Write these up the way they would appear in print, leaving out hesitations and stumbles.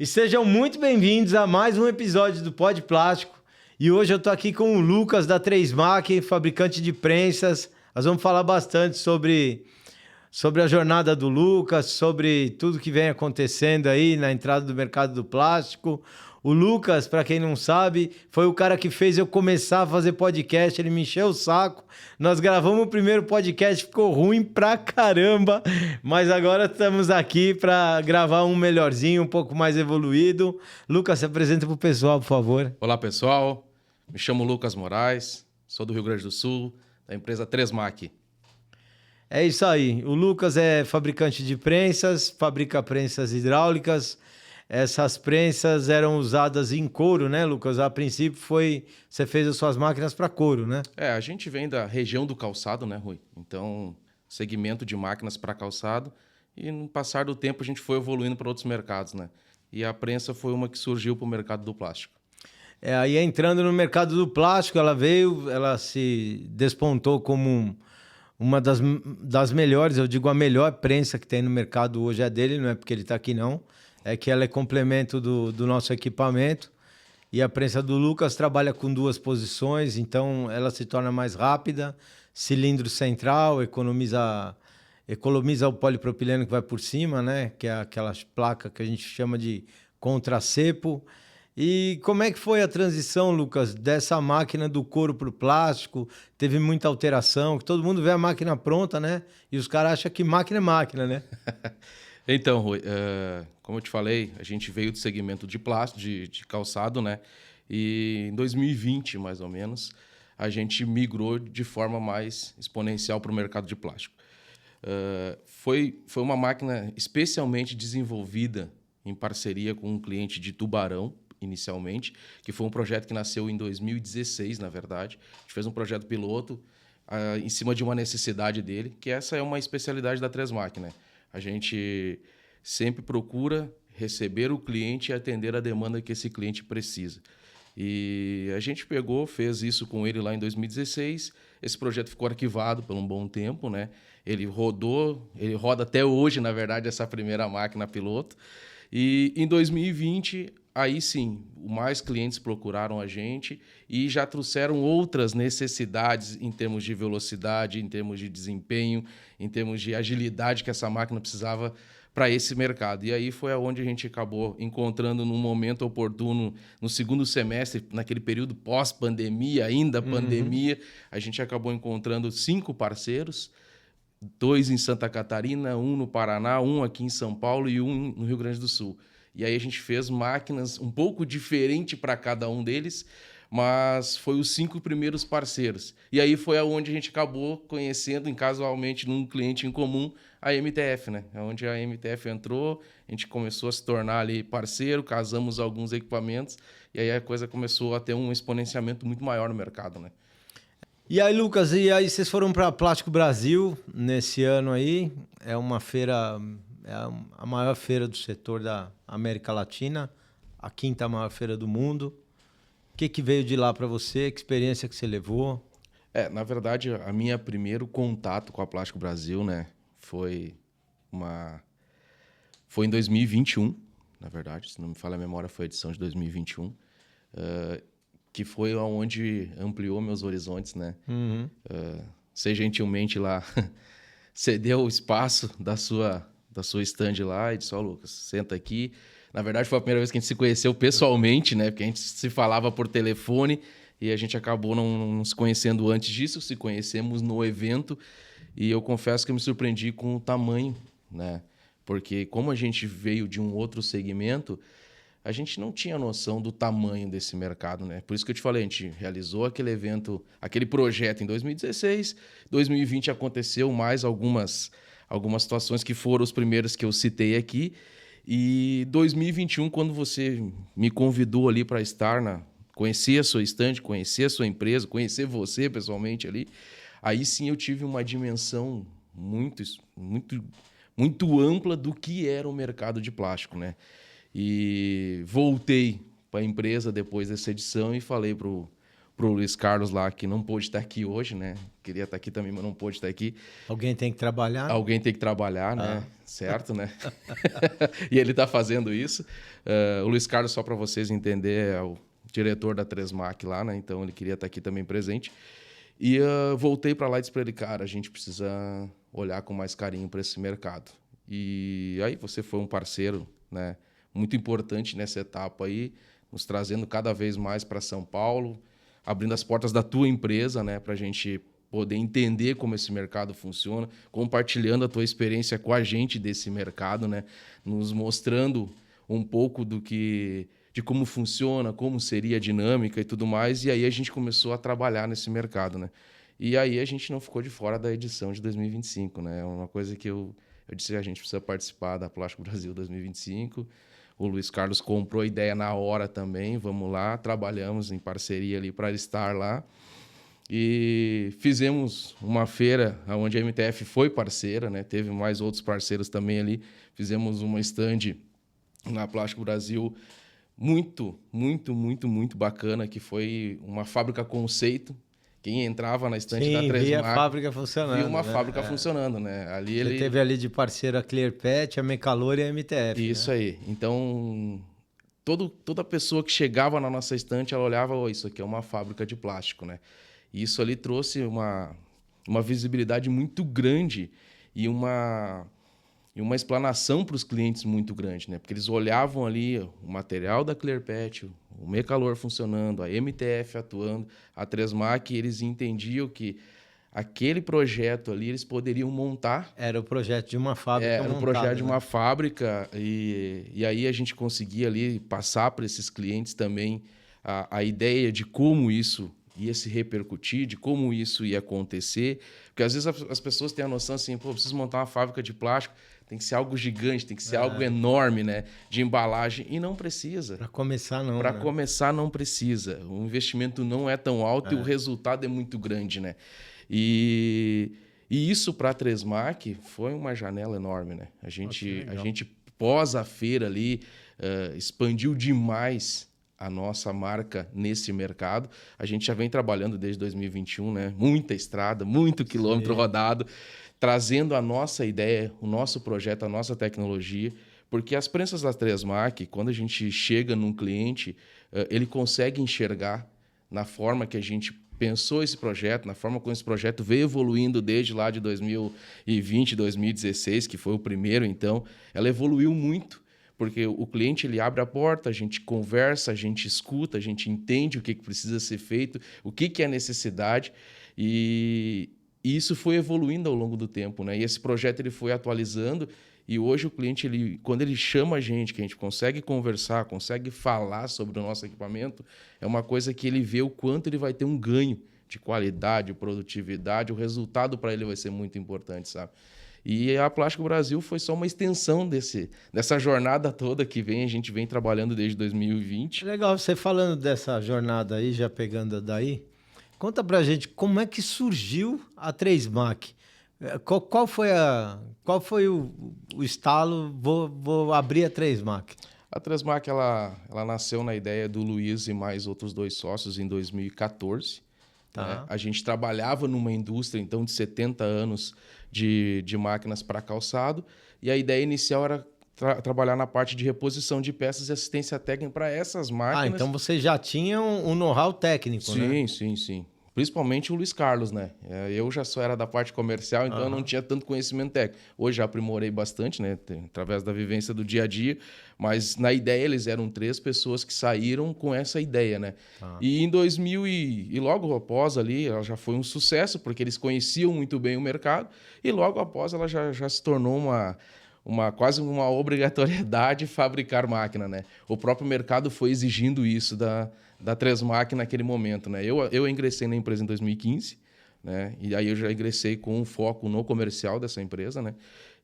E sejam muito bem-vindos a mais um episódio do Pod Plástico. E hoje eu tô aqui com o Lucas da 3MAC, fabricante de prensas. Nós vamos falar bastante sobre a jornada do Lucas, sobre tudo que vem acontecendo aí na entrada do mercado do plástico. O Lucas, para quem não sabe, foi o cara que fez eu começar a fazer podcast, ele me encheu o saco. Nós gravamos o primeiro podcast, ficou ruim pra caramba, mas agora estamos aqui para gravar um melhorzinho, um pouco mais evoluído. Lucas, se apresenta pro pessoal, por favor. Olá, pessoal. Me chamo Lucas Moraes, sou do Rio Grande do Sul, da empresa 3MAC. É isso aí. O Lucas é fabricante de prensas, fabrica prensas hidráulicas. Essas prensas eram usadas em couro, né, Lucas? A princípio você fez as suas máquinas para couro, né? A gente vem da região do calçado, né, Rui? Então, segmento de máquinas para calçado. E no passar do tempo a gente foi evoluindo para outros mercados, né? E a prensa foi uma que surgiu para o mercado do plástico. Aí entrando no mercado do plástico, ela se despontou como uma das melhores, eu digo a melhor prensa que tem no mercado hoje é dele, não é porque ele está aqui não, é que ela é complemento do nosso equipamento. E a prensa do Lucas trabalha com duas posições, então ela se torna mais rápida, cilindro central, economiza o polipropileno que vai por cima, né? Que é aquela placa que a gente chama de contracepo. E como é que foi a transição, Lucas, dessa máquina do couro para o plástico? Teve muita alteração, que todo mundo vê a máquina pronta, né? E os caras acham que máquina é máquina, né? Então, Rui, como eu te falei, a gente veio do segmento de plástico, de calçado, né? E em 2020, mais ou menos, a gente migrou de forma mais exponencial para o mercado de plástico. Foi uma máquina especialmente desenvolvida em parceria com um cliente de Tubarão, inicialmente, que foi um projeto que nasceu em 2016, na verdade. A gente fez um projeto piloto em cima de uma necessidade dele, que essa é uma especialidade da 3MAC, né? A gente sempre procura receber o cliente e atender a demanda que esse cliente precisa. E a gente fez isso com ele lá em 2016. Esse projeto ficou arquivado por um bom tempo, né? Ele roda até hoje, na verdade, essa primeira máquina piloto. E em 2020, aí sim, mais clientes procuraram a gente e já trouxeram outras necessidades em termos de velocidade, em termos de desempenho, em termos de agilidade que essa máquina precisava para esse mercado. E aí foi aonde a gente acabou encontrando num momento oportuno, no segundo semestre, naquele período pós-pandemia, ainda pandemia, a gente acabou encontrando 5 parceiros, 2 em Santa Catarina, 1 no Paraná, 1 aqui em São Paulo e 1 no Rio Grande do Sul. E aí a gente fez máquinas um pouco diferente para cada um deles, mas foi os 5 primeiros parceiros. E aí foi aonde a gente acabou conhecendo, casualmente, num cliente em comum, a MTF, né? É onde a MTF entrou, a gente começou a se tornar ali parceiro, casamos alguns equipamentos, e aí a coisa começou a ter um exponenciamento muito maior no mercado, né? E aí, Lucas, vocês foram para Plástico Brasil nesse ano aí? É uma feira, é a maior feira do setor da América Latina, a 5ª maior feira do mundo. O que veio de lá para você? Que experiência que você levou? Na verdade, a minha primeiro contato com a Plástico Brasil, né, foi em 2021, na verdade, se não me falha a memória, foi a edição de 2021. Que foi onde ampliou meus horizontes, né? Você gentilmente lá cedeu o espaço da sua stand lá e disse, Lucas, senta aqui. Na verdade, foi a primeira vez que a gente se conheceu pessoalmente, né? Porque a gente se falava por telefone e a gente acabou não se conhecendo antes disso, se conhecemos no evento e eu confesso que eu me surpreendi com o tamanho, né? Porque como a gente veio de um outro segmento, a gente não tinha noção do tamanho desse mercado, né? Por isso que eu te falei, a gente realizou aquele evento, aquele projeto em 2016, 2020 aconteceu mais algumas situações que foram os primeiros que eu citei aqui, e 2021, quando você me convidou ali para estar conhecer a sua stand, conhecer a sua empresa, conhecer você pessoalmente ali, aí sim eu tive uma dimensão muito, muito, muito ampla do que era o mercado de plástico, né? E voltei para a empresa depois dessa edição e falei para o pro Luiz Carlos lá, que não pôde estar aqui hoje, né? Queria estar aqui também, mas não pôde estar aqui. Alguém tem que trabalhar? Alguém tem que trabalhar, né? Certo, né? E ele está fazendo isso. O Luiz Carlos, só para vocês entenderem, é o diretor da Tresmac lá, né? Então ele queria estar aqui também presente. E voltei para lá e disse para ele, cara, a gente precisa olhar com mais carinho para esse mercado. E aí você foi um parceiro, né? Muito importante nessa etapa aí, nos trazendo cada vez mais para São Paulo, abrindo as portas da tua empresa, né? Para a gente poder entender como esse mercado funciona, compartilhando a tua experiência com a gente desse mercado, né? Nos mostrando um pouco de como funciona, como seria a dinâmica e tudo mais. E aí a gente começou a trabalhar nesse mercado, né? E aí a gente não ficou de fora da edição de 2025, né? É uma coisa que eu disse, a gente precisa participar da Plástico Brasil 2025. O Luiz Carlos comprou a ideia na hora também, vamos lá, trabalhamos em parceria ali para estar lá. E fizemos uma feira onde a MTF foi parceira, né? Teve mais outros parceiros também ali. Fizemos uma stand na Plástico Brasil muito, muito, muito, muito bacana, que foi uma fábrica conceito. Quem entrava na estante da Tresmac via a fábrica funcionando. Via uma fábrica funcionando, né? Ali Você teve ali de parceiro a Clearpet, a Mecalor e a MTF. Isso, né? Aí. Então, toda pessoa que chegava na nossa estante, ela olhava, oh, isso aqui é uma fábrica de plástico, né? E isso ali trouxe uma visibilidade muito grande e uma explanação para os clientes muito grande, né? Porque eles olhavam ali o material da Clearpet, o Mecalor funcionando, a MTF atuando, a Tresmac, e eles entendiam que aquele projeto ali eles poderiam montar. Era o projeto de uma fábrica Era montada, o projeto de uma né? fábrica e aí a gente conseguia ali passar para esses clientes também a ideia de como isso ia se repercutir, de como isso ia acontecer. Porque às vezes as pessoas têm a noção assim, pô, preciso montar uma fábrica de plástico, tem que ser algo gigante, tem que ser algo enorme, né? De embalagem. E não precisa. Para começar, não. Para começar, não precisa. O investimento não é tão alto e o resultado é muito grande, né? E isso para a Tresmac foi uma janela enorme, né? A gente pós a feira ali, expandiu demais a nossa marca nesse mercado. A gente já vem trabalhando desde 2021, né? Muita estrada, muito quilômetro rodado, trazendo a nossa ideia, o nosso projeto, a nossa tecnologia, porque as prensas da Tresmac, quando a gente chega num cliente, ele consegue enxergar na forma que a gente pensou esse projeto, na forma como esse projeto veio evoluindo desde lá de 2020, 2016, que foi o primeiro, então, ela evoluiu muito, porque o cliente ele abre a porta, a gente conversa, a gente escuta, a gente entende o que precisa ser feito, o que é a necessidade, e isso foi evoluindo ao longo do tempo, né? E esse projeto ele foi atualizando, e hoje o cliente, quando ele chama a gente, que a gente consegue conversar, consegue falar sobre o nosso equipamento, é uma coisa que ele vê o quanto ele vai ter um ganho de qualidade, produtividade, o resultado para ele vai ser muito importante, sabe? E a Plástico Brasil foi só uma extensão dessa jornada toda que a gente vem trabalhando desde 2020. Legal, você falando dessa jornada aí, já pegando daí, conta pra gente como é que surgiu a Tresmac. Qual foi o estalo, vou abrir a Tresmac? A Tresmac ela nasceu na ideia do Luiz e mais outros 2 sócios em 2014. Tá. Né? A gente trabalhava numa indústria, então, de 70 anos de máquinas para calçado, e a ideia inicial era trabalhar na parte de reposição de peças e assistência técnica para essas máquinas. Então você já tinha um know-how técnico, né? Sim. Principalmente o Luiz Carlos, né? Eu já só era da parte comercial, então eu não tinha tanto conhecimento técnico. Hoje já aprimorei bastante, né? Através da vivência do dia a dia. Mas na ideia eles eram 3 pessoas que saíram com essa ideia, né? E em 2000 e logo após ali, ela já foi um sucesso, porque eles conheciam muito bem o mercado. E logo após ela já se tornou quase uma obrigatoriedade fabricar máquina, né? O próprio mercado foi exigindo isso da Tresmac naquele momento, né? Eu ingressei na empresa em 2015, né? E aí eu já ingressei com um foco no comercial dessa empresa, né?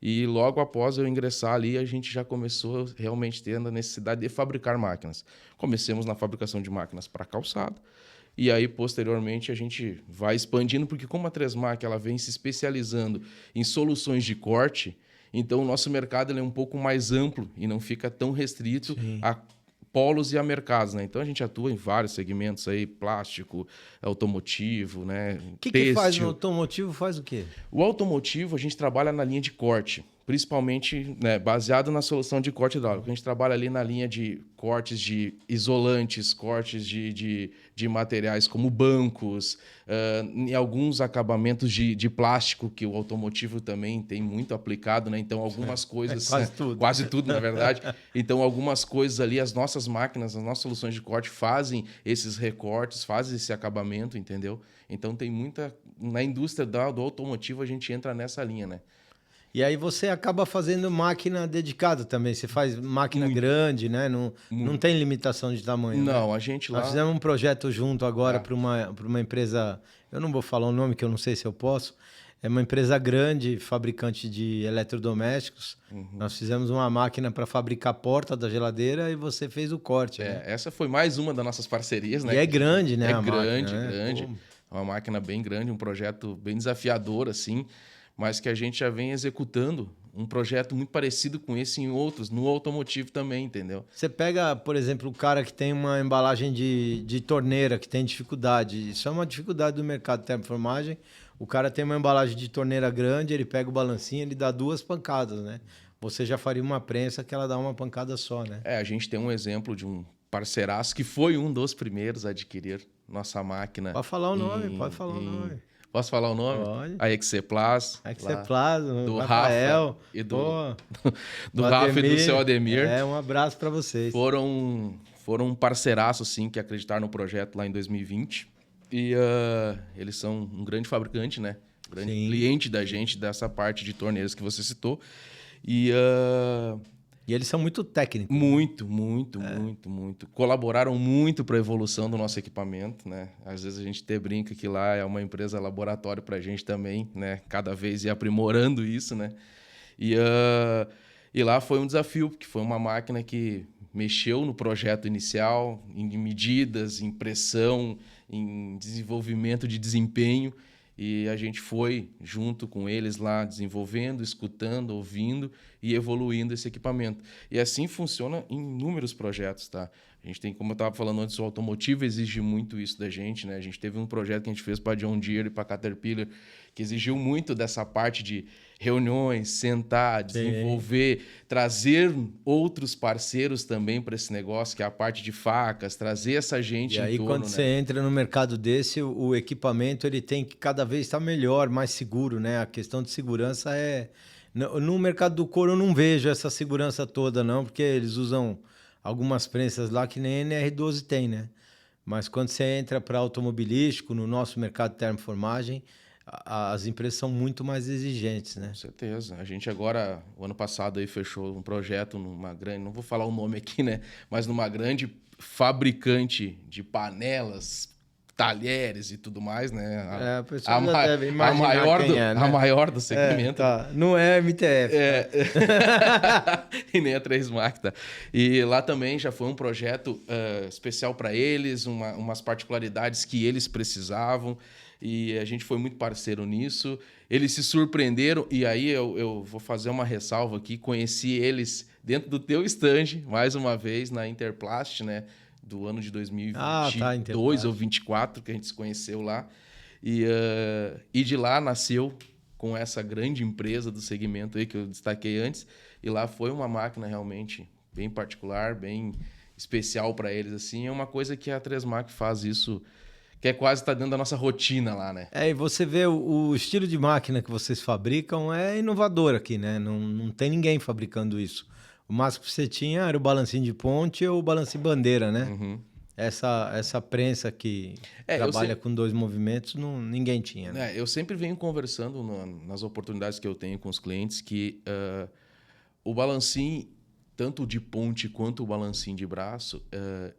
E logo após eu ingressar ali, a gente já começou realmente tendo a necessidade de fabricar máquinas. Comecemos na fabricação de máquinas para calçado, e aí, posteriormente, a gente vai expandindo, porque como a Tresmac ela vem se especializando em soluções de corte, então o nosso mercado ele é um pouco mais amplo e não fica tão restrito a polos e a mercados, né? Então a gente atua em vários segmentos aí, plástico, automotivo, né? O que faz no automotivo? Faz o quê? O automotivo a gente trabalha na linha de corte, principalmente, né, baseado na solução de corte hidráulico. A gente trabalha ali na linha de cortes de isolantes, cortes de materiais como bancos, em alguns acabamentos de plástico, que o automotivo também tem muito aplicado, né? Então, algumas coisas... quase tudo. Quase tudo, na verdade. Então, algumas coisas ali, as nossas máquinas, as nossas soluções de corte fazem esses recortes, fazem esse acabamento, entendeu? Então, tem muita... Na indústria do automotivo, a gente entra nessa linha, né? E aí você acaba fazendo máquina dedicada também. Você faz máquina grande, né? Não tem limitação de tamanho. Não, né? a gente lá... Nós fizemos um projeto junto agora para uma empresa... Eu não vou falar o nome, que eu não sei se eu posso. É uma empresa grande, fabricante de eletrodomésticos. Nós fizemos uma máquina para fabricar a porta da geladeira e você fez o corte. Né? Essa foi mais uma das nossas parcerias, né? E é grande, né? É grande, máquina, grande. Né? É uma máquina bem grande, um projeto bem desafiador, assim, mas que a gente já vem executando um projeto muito parecido com esse em outros, no automotivo também, entendeu? Você pega, por exemplo, o cara que tem uma embalagem de torneira, que tem dificuldade. Isso é uma dificuldade do mercado de termoformagem. O cara tem uma embalagem de torneira grande, ele pega o balancinho, ele dá 2 pancadas, né? Você já faria uma prensa que ela dá uma pancada só, né? A gente tem um exemplo de um parceiraço que foi um dos primeiros a adquirir nossa máquina. Pode falar o nome, pode falar o nome. Posso falar o nome? Pode. A Exceplas. A Exceplas, do Rafael Rafa e do Rafa e do seu Ademir. Um abraço para vocês. Foram um parceiraço, assim, que acreditaram no projeto lá em 2020. E eles são um grande fabricante, né? Grande cliente da gente, dessa parte de torneiras que você citou. E eles são muito técnicos. Muito. Colaboraram muito para a evolução do nosso equipamento, né? Às vezes a gente até brinca que lá é uma empresa laboratório para a gente também, né? Cada vez ir aprimorando isso, né? E lá foi um desafio, porque foi uma máquina que mexeu no projeto inicial, em medidas, em pressão, em desenvolvimento de desempenho. E a gente foi junto com eles lá desenvolvendo, escutando, ouvindo e evoluindo esse equipamento. E assim funciona em inúmeros projetos, tá? A gente tem, como eu estava falando antes, o automotivo exige muito isso da gente, né? A gente teve um projeto que a gente fez para John Deere e para Caterpillar que exigiu muito dessa parte de reuniões, sentar, desenvolver, trazer outros parceiros também para esse negócio, que é a parte de facas, trazer essa gente em torno. E aí, quando você entra no mercado desse, o equipamento ele tem que cada vez estar melhor, mais seguro, né? A questão de segurança é... No mercado do couro eu não vejo essa segurança toda, não, porque eles usam algumas prensas lá que nem NR12 tem, né? Mas quando você entra para automobilístico, no nosso mercado de termoformagem, as empresas são muito mais exigentes, né? Com certeza. A gente agora, o ano passado, aí fechou um projeto numa grande, não vou falar o nome aqui, né? Mas numa grande fabricante de panelas, talheres e tudo mais, né? A pessoa já deve imaginar quem é, né? A maior do segmento. Tá. Não é MTF. E nem a 3MAC, tá? E lá também já foi um projeto especial para eles, umas particularidades que eles precisavam. E a gente foi muito parceiro nisso. Eles se surpreenderam, e aí eu vou fazer uma ressalva aqui. Conheci eles dentro do teu stand, mais uma vez, na Interplast, né? Do ano de 2022 ou 2024, que a gente se conheceu lá. E de lá nasceu com essa grande empresa do segmento aí que eu destaquei antes. E lá foi uma máquina realmente bem particular, bem especial para eles. Assim. É uma coisa que a 3MAC faz isso... que é quase tá dentro da nossa rotina lá, né? E você vê o estilo de máquina que vocês fabricam é inovador aqui, né? Não tem ninguém fabricando isso. O máximo que você tinha era o balancinho de ponte ou o balancinho bandeira, né? Uhum. Essa prensa que trabalha com 2 movimentos, ninguém tinha. Né? Eu sempre venho conversando nas oportunidades que eu tenho com os clientes que o balancinho, tanto de ponte quanto o balancinho de braço,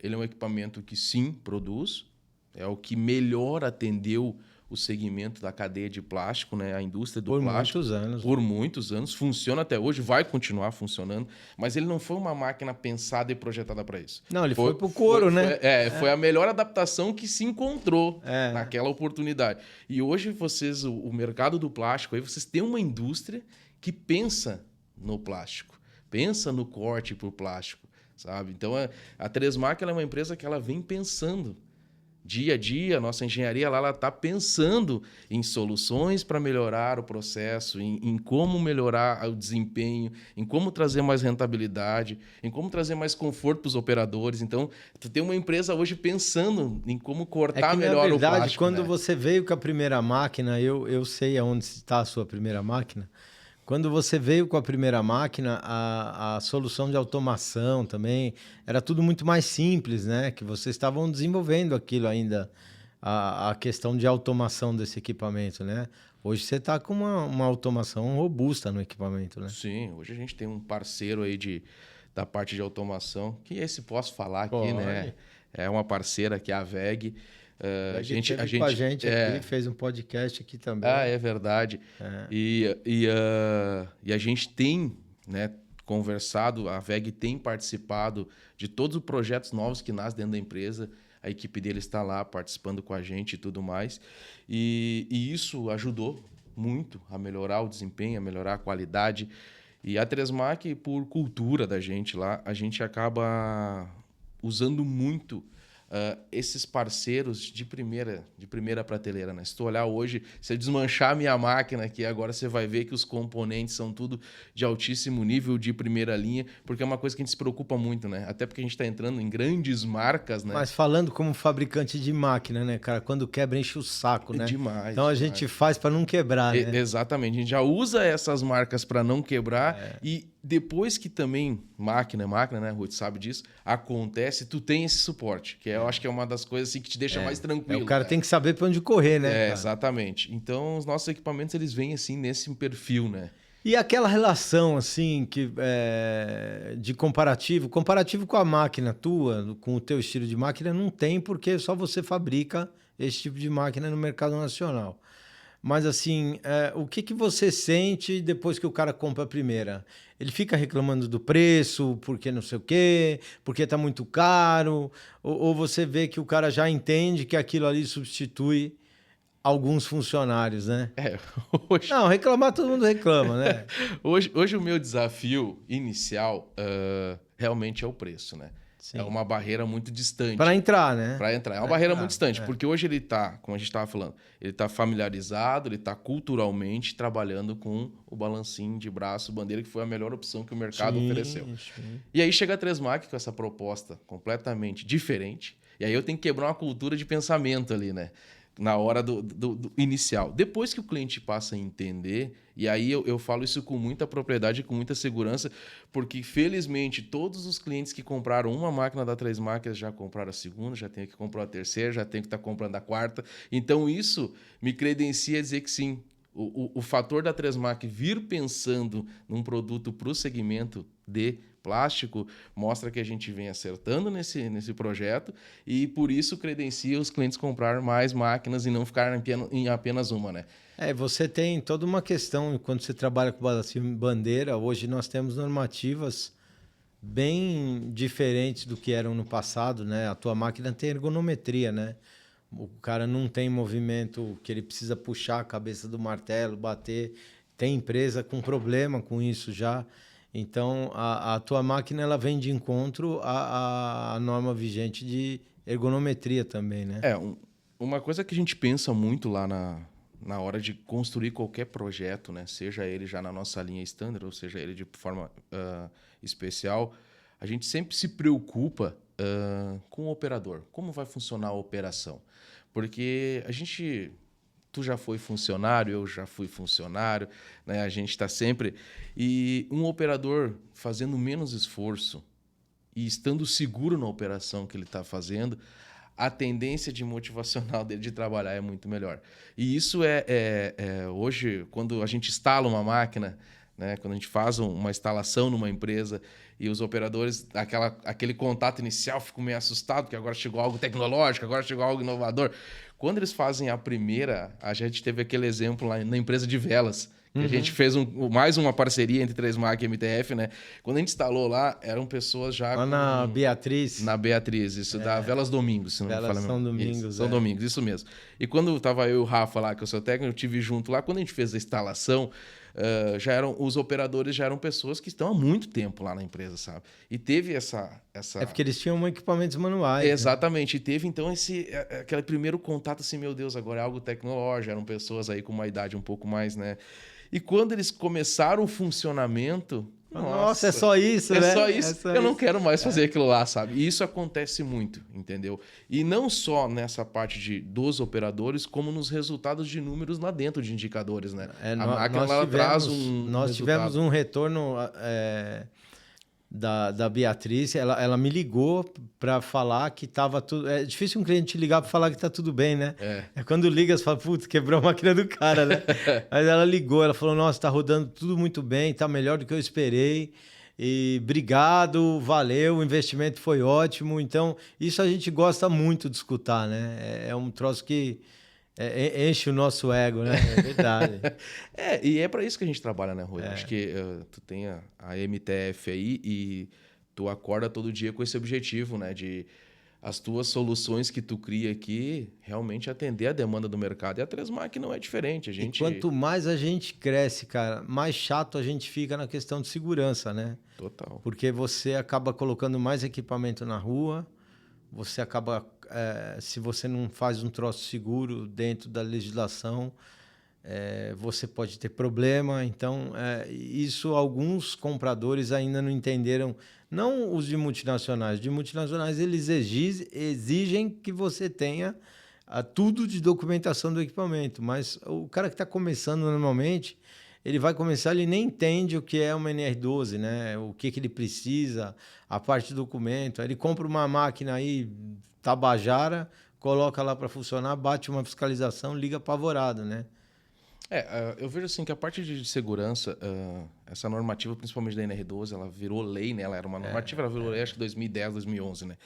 ele é um equipamento que sim, produz, é o que melhor atendeu o segmento da cadeia de plástico, né? A indústria do plástico. Por muitos anos. Por muitos anos. Funciona até hoje, vai continuar funcionando. Mas ele não foi uma máquina pensada e projetada para isso. Não, ele foi para o couro, né? Foi a melhor adaptação que se encontrou naquela oportunidade. E hoje o mercado do plástico, aí vocês têm uma indústria que pensa no plástico. Pensa no corte para o plástico. sabe? Então, a Tresmac ela é uma empresa que ela vem pensando. Dia a dia, a nossa engenharia lá, ela está pensando em soluções para melhorar o processo, em como melhorar o desempenho, em como trazer mais rentabilidade, em como trazer mais conforto para os operadores. Então, tu tem uma empresa hoje pensando em como cortar melhor na verdade, o plástico. Quando você veio com a primeira máquina, eu sei aonde está a sua primeira máquina. Quando você veio com a primeira máquina, a solução de automação também era tudo muito mais simples, né? Que vocês estavam desenvolvendo aquilo ainda, a questão de automação desse equipamento, né? Hoje você está com uma automação robusta no equipamento, né? Sim, hoje a gente tem um parceiro aí da parte de automação, que esse posso falar aqui, né? É uma parceira que é a VEG. A gente com a gente aqui, fez um podcast aqui também. Ah, é verdade. E a gente tem, né, conversado, a VEG tem participado de todos os projetos novos que nascem dentro da empresa. A equipe dele está lá participando com a gente e tudo mais. E isso ajudou muito a melhorar o desempenho, a melhorar a qualidade. E a Tresmac, por cultura da gente lá, a gente acaba usando muito esses parceiros de primeira prateleira, né? Se tu olhar hoje, se eu desmanchar a minha máquina aqui, agora você vai ver que os componentes são tudo de altíssimo nível, de primeira linha, porque é uma coisa que a gente se preocupa muito, né? Até porque a gente está entrando em grandes marcas, né? Mas falando como fabricante de máquina, né, cara? Quando quebra, enche o saco, né? Demais. Então a gente faz para não quebrar, né? Exatamente. A gente já usa essas marcas para não quebrar e depois que também máquina, né, Ruth sabe disso, acontece, tu tem esse suporte, que eu acho que é uma das coisas assim, que te deixa mais tranquilo. O cara tem que saber para onde correr, né? Cara? Exatamente. Então, os nossos equipamentos, eles vêm assim, nesse perfil, né? E aquela relação, assim, de comparativo com a máquina tua, com o teu estilo de máquina, não tem, porque só você fabrica esse tipo de máquina no mercado nacional. Mas, assim, o que você sente depois que o cara compra a primeira? Ele fica reclamando do preço, porque não sei o quê, porque está muito caro, ou você vê que o cara já entende que aquilo ali substitui alguns funcionários, né? Hoje... Não, reclamar todo mundo reclama, né? hoje o meu desafio inicial realmente é o preço, né? Sim. É uma barreira muito distante. Para entrar, né? Para entrar. É uma barreira muito distante, porque hoje ele está, como a gente estava falando, ele está familiarizado, ele está culturalmente trabalhando com o balancinho de braço, bandeira, que foi a melhor opção que o mercado ofereceu. Sim. E aí chega a Tresmac com essa proposta completamente diferente, e aí eu tenho que quebrar uma cultura de pensamento ali, né? Na hora do inicial. Depois que o cliente passa a entender, e aí eu falo isso com muita propriedade, com muita segurança, porque felizmente todos os clientes que compraram uma máquina da Tresmac já compraram a segunda, já tem que comprar a terceira, já tem que estar comprando a quarta. Então isso me credencia a dizer que sim, o fator da Tresmac vir pensando num produto para o segmento de plástico mostra que a gente vem acertando nesse projeto e por isso credencia os clientes comprar mais máquinas e não ficar em apenas uma, né? Você tem toda uma questão quando você trabalha com bandeira. Hoje nós temos normativas bem diferentes do que eram no passado, né? A tua máquina tem ergonometria, né? O cara não tem movimento que ele precisa puxar a cabeça do martelo, bater. Tem empresa com problema com isso já. Então, a tua máquina ela vem de encontro à norma vigente de ergonometria também, né? Uma coisa que a gente pensa muito lá na hora de construir qualquer projeto, né? Seja ele já na nossa linha standard ou seja ele de forma especial, a gente sempre se preocupa com o operador. Como vai funcionar a operação? Porque tu já foi funcionário, eu já fui funcionário, né? A gente está sempre... E um operador fazendo menos esforço e estando seguro na operação que ele está fazendo, a tendência de motivacional dele de trabalhar é muito melhor. E isso hoje, quando a gente instala uma máquina, né? Quando a gente faz uma instalação numa empresa e os operadores, aquele contato inicial, ficam meio assustados, porque agora chegou algo tecnológico, agora chegou algo inovador. Quando eles fazem a primeira, a gente teve aquele exemplo lá na empresa de velas, que a gente fez mais uma parceria entre Tresmac e MTF, né? Quando a gente instalou lá, eram pessoas já... Lá na Beatriz. Na Beatriz, isso da Velas Domingos, se não me falha. São Domingos, São Domingos, isso mesmo. E quando estava eu e o Rafa lá, que eu sou técnico, eu estive junto lá, quando a gente fez a instalação, os operadores já eram pessoas que estão há muito tempo lá na empresa, sabe? E teve essa... É porque eles tinham equipamentos manuais. Exatamente. E teve, então, aquele primeiro contato, assim, meu Deus, agora é algo tecnológico, eram pessoas aí com uma idade um pouco mais, né? E quando eles começaram o funcionamento... Nossa, é só isso, né? É só isso. Eu não quero mais fazer aquilo lá, sabe? E isso acontece muito, entendeu? E não só nessa parte dos operadores, como nos resultados de números lá dentro de indicadores, né? A máquina ela traz Nós tivemos um retorno da Beatriz, ela me ligou para falar que estava tudo... É difícil um cliente ligar para falar que está tudo bem, né? É quando liga, você fala, putz, quebrou a máquina do cara, né? Mas ela ligou, ela falou, nossa, está rodando tudo muito bem, está melhor do que eu esperei. E obrigado, valeu, o investimento foi ótimo. Então, isso a gente gosta muito de escutar, né? É um troço que enche o nosso ego, né? É verdade. E é para isso que a gente trabalha, né, Rui? Acho que tu tem a MTF aí e tu acorda todo dia com esse objetivo, né? De as tuas soluções que tu cria aqui realmente atender a demanda do mercado. E a Tresmac não é diferente. E quanto mais a gente cresce, cara, mais chato a gente fica na questão de segurança, né? Total. Porque você acaba colocando mais equipamento na rua, você acaba... se você não faz um troço seguro dentro da legislação, você pode ter problema. Então, isso alguns compradores ainda não entenderam. Não os de multinacionais. De multinacionais, eles exigem que você tenha tudo de documentação do equipamento. Mas o cara que está começando normalmente, ele vai começar, ele nem entende o que é uma NR12, né? O que ele precisa, a parte do documento. Aí ele compra uma máquina aí, Tabajara, coloca lá para funcionar, bate uma fiscalização, liga apavorado, né? Eu vejo assim que a parte de segurança, essa normativa, principalmente da NR12, ela virou lei, né? Ela era uma normativa, ela virou lei acho que 2010, 2011, né?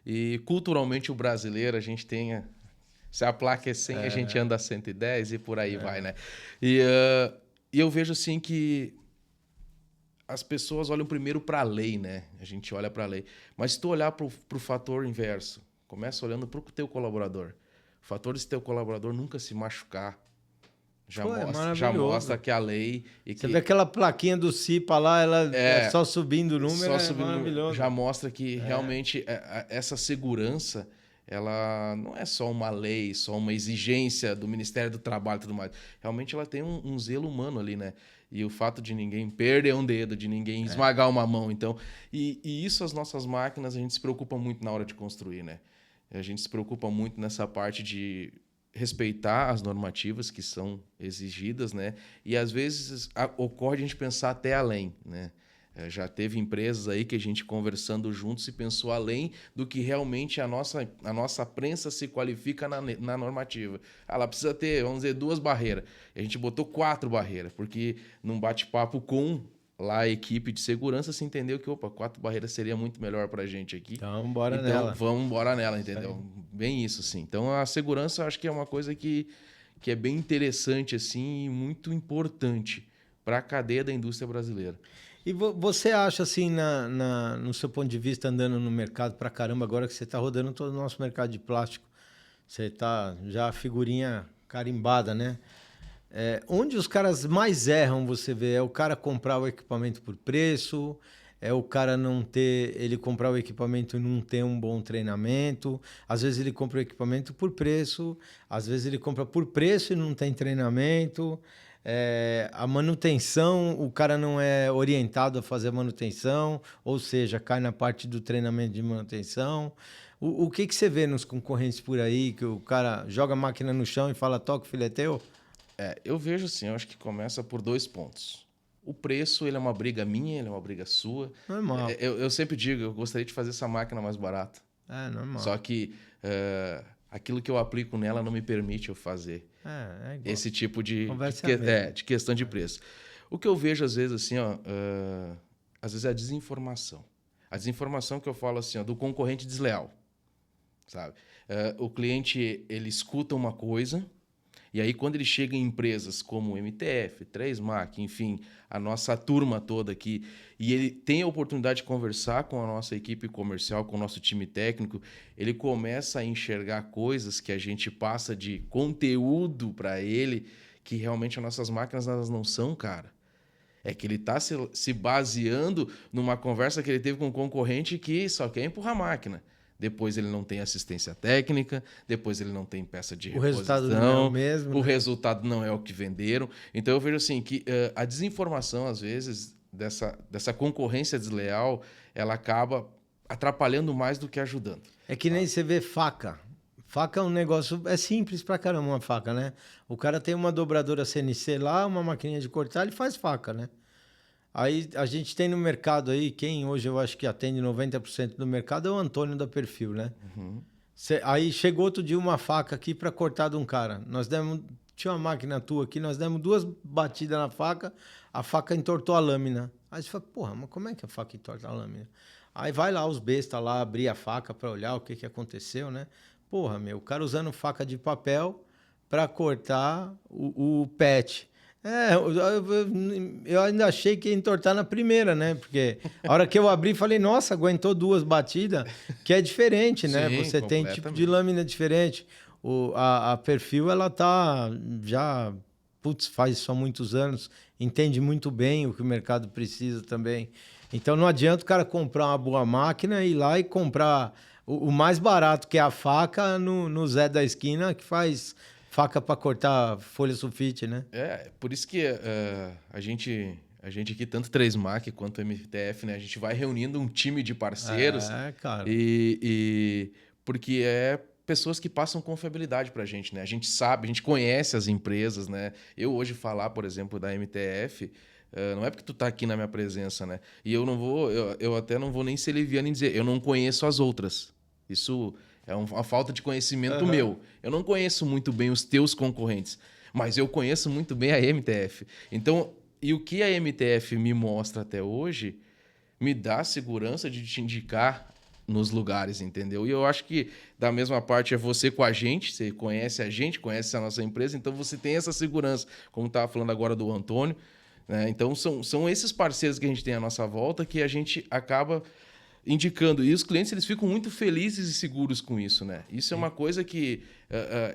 E culturalmente o brasileiro, a gente tem... Se a placa é 100, a gente anda a 110 e por aí vai, né? E eu vejo assim que as pessoas olham primeiro para a lei, né? A gente olha para a lei. Mas se tu olhar para o fator inverso, começa olhando para o teu colaborador. O fator desse teu colaborador nunca se machucar. Já mostra que a lei... Você vê aquela plaquinha do CIPA lá, ela só subindo o número, maravilhoso. Já mostra que realmente essa segurança, ela não é só uma lei, só uma exigência do Ministério do Trabalho e tudo mais. Realmente ela tem um zelo humano ali, né? E o fato de ninguém perder um dedo, de ninguém esmagar uma mão. Então, e isso as nossas máquinas, a gente se preocupa muito na hora de construir, né? A gente se preocupa muito nessa parte de respeitar as normativas que são exigidas, né? E às vezes ocorre a gente pensar até além, né? Já teve empresas aí que a gente conversando juntos e pensou além do que realmente a nossa prensa se qualifica na normativa. Ela precisa ter, vamos dizer, 2 barreiras. E a gente botou 4 barreiras, porque num bate-papo com lá a equipe de segurança se entendeu que, 4 barreiras seria muito melhor para a gente aqui. Então, vamos embora nela, entendeu? Bem isso, sim. Então, a segurança acho que é uma coisa que é bem interessante, assim, e muito importante para a cadeia da indústria brasileira. E você acha, assim, no seu ponto de vista, andando no mercado pra caramba, agora que você está rodando todo o nosso mercado de plástico, você está já figurinha carimbada, né? Onde os caras mais erram, você vê, é o cara comprar o equipamento por preço, é o cara ele comprar o equipamento e não ter um bom treinamento, às vezes ele compra o equipamento por preço, às vezes ele compra por preço e não tem treinamento, a manutenção, o cara não é orientado a fazer a manutenção, ou seja, cai na parte do treinamento de manutenção. O que você vê nos concorrentes por aí, que o cara joga a máquina no chão e fala, toca, filho, é teu? Eu vejo assim, eu acho que começa por 2 pontos. O preço, ele é uma briga minha, ele é uma briga sua. Normal. Eu sempre digo, eu gostaria de fazer essa máquina mais barata. Normal. Só que aquilo que eu aplico nela não me permite eu fazer esse tipo de questão de preço. O que eu vejo às vezes assim, às vezes é a desinformação. A desinformação que eu falo assim, do concorrente desleal, sabe? O cliente, ele escuta uma coisa. E aí, quando ele chega em empresas como MTF, Tresmac, enfim, a nossa turma toda aqui, e ele tem a oportunidade de conversar com a nossa equipe comercial, com o nosso time técnico, ele começa a enxergar coisas que a gente passa de conteúdo para ele, que realmente as nossas máquinas elas não são, cara. É que ele está se baseando numa conversa que ele teve com um concorrente que só quer empurrar a máquina. Depois ele não tem assistência técnica, depois ele não tem peça de reposição. O resultado não é o mesmo. O resultado não é o que venderam. Então eu vejo assim que a desinformação, às vezes, dessa concorrência desleal, ela acaba atrapalhando mais do que ajudando. É que nem você vê faca. Faca é um negócio... É simples pra caramba uma faca, né? O cara tem uma dobradora CNC lá, uma maquininha de cortar, ele faz faca, né? Aí a gente tem no mercado aí, quem hoje eu acho que atende 90% do mercado é o Antônio da Perfil, né? Uhum. Aí chegou outro dia uma faca aqui para cortar de um cara. Tinha uma máquina tua aqui, nós demos 2 batidas na faca, a faca entortou a lâmina. Aí você fala, porra, mas como é que a faca entorta a lâmina? Aí vai lá os bestas lá, abrir a faca para olhar o que aconteceu, né? Porra, o cara usando faca de papel para cortar o PET. Eu ainda achei que ia entortar na primeira, né? Porque a hora que eu abri, falei, nossa, aguentou 2 batidas, que é diferente, né? Sim, Você tem tipo de lâmina diferente. A Perfil, ela tá já, faz só muitos anos, entende muito bem o que o mercado precisa também. Então não adianta o cara comprar uma boa máquina e ir lá e comprar o mais barato, que é a faca, no Zé da esquina, que faz... faca para cortar folha sulfite, né? Por isso que a gente aqui, tanto 3MAC quanto MTF, né? A gente vai reunindo um time de parceiros. Cara. Porque pessoas que passam confiabilidade pra gente, né? A gente sabe, a gente conhece as empresas, né? Eu hoje falar, por exemplo, da MTF, não é porque tu tá aqui na minha presença, né? E eu até não vou nem ser liviano em dizer, eu não conheço as outras. Isso... é uma falta de conhecimento meu. Eu não conheço muito bem os teus concorrentes, mas eu conheço muito bem a MTF. Então, e o que a MTF me mostra até hoje me dá segurança de te indicar nos lugares, entendeu? E eu acho que, da mesma parte, é você com a gente, você conhece a gente, conhece a nossa empresa, então você tem essa segurança, como estava falando agora do Antônio, né? Então, são esses parceiros que a gente tem à nossa volta que a gente acaba... indicando. E os clientes eles ficam muito felizes e seguros com isso, né? Isso é uma coisa que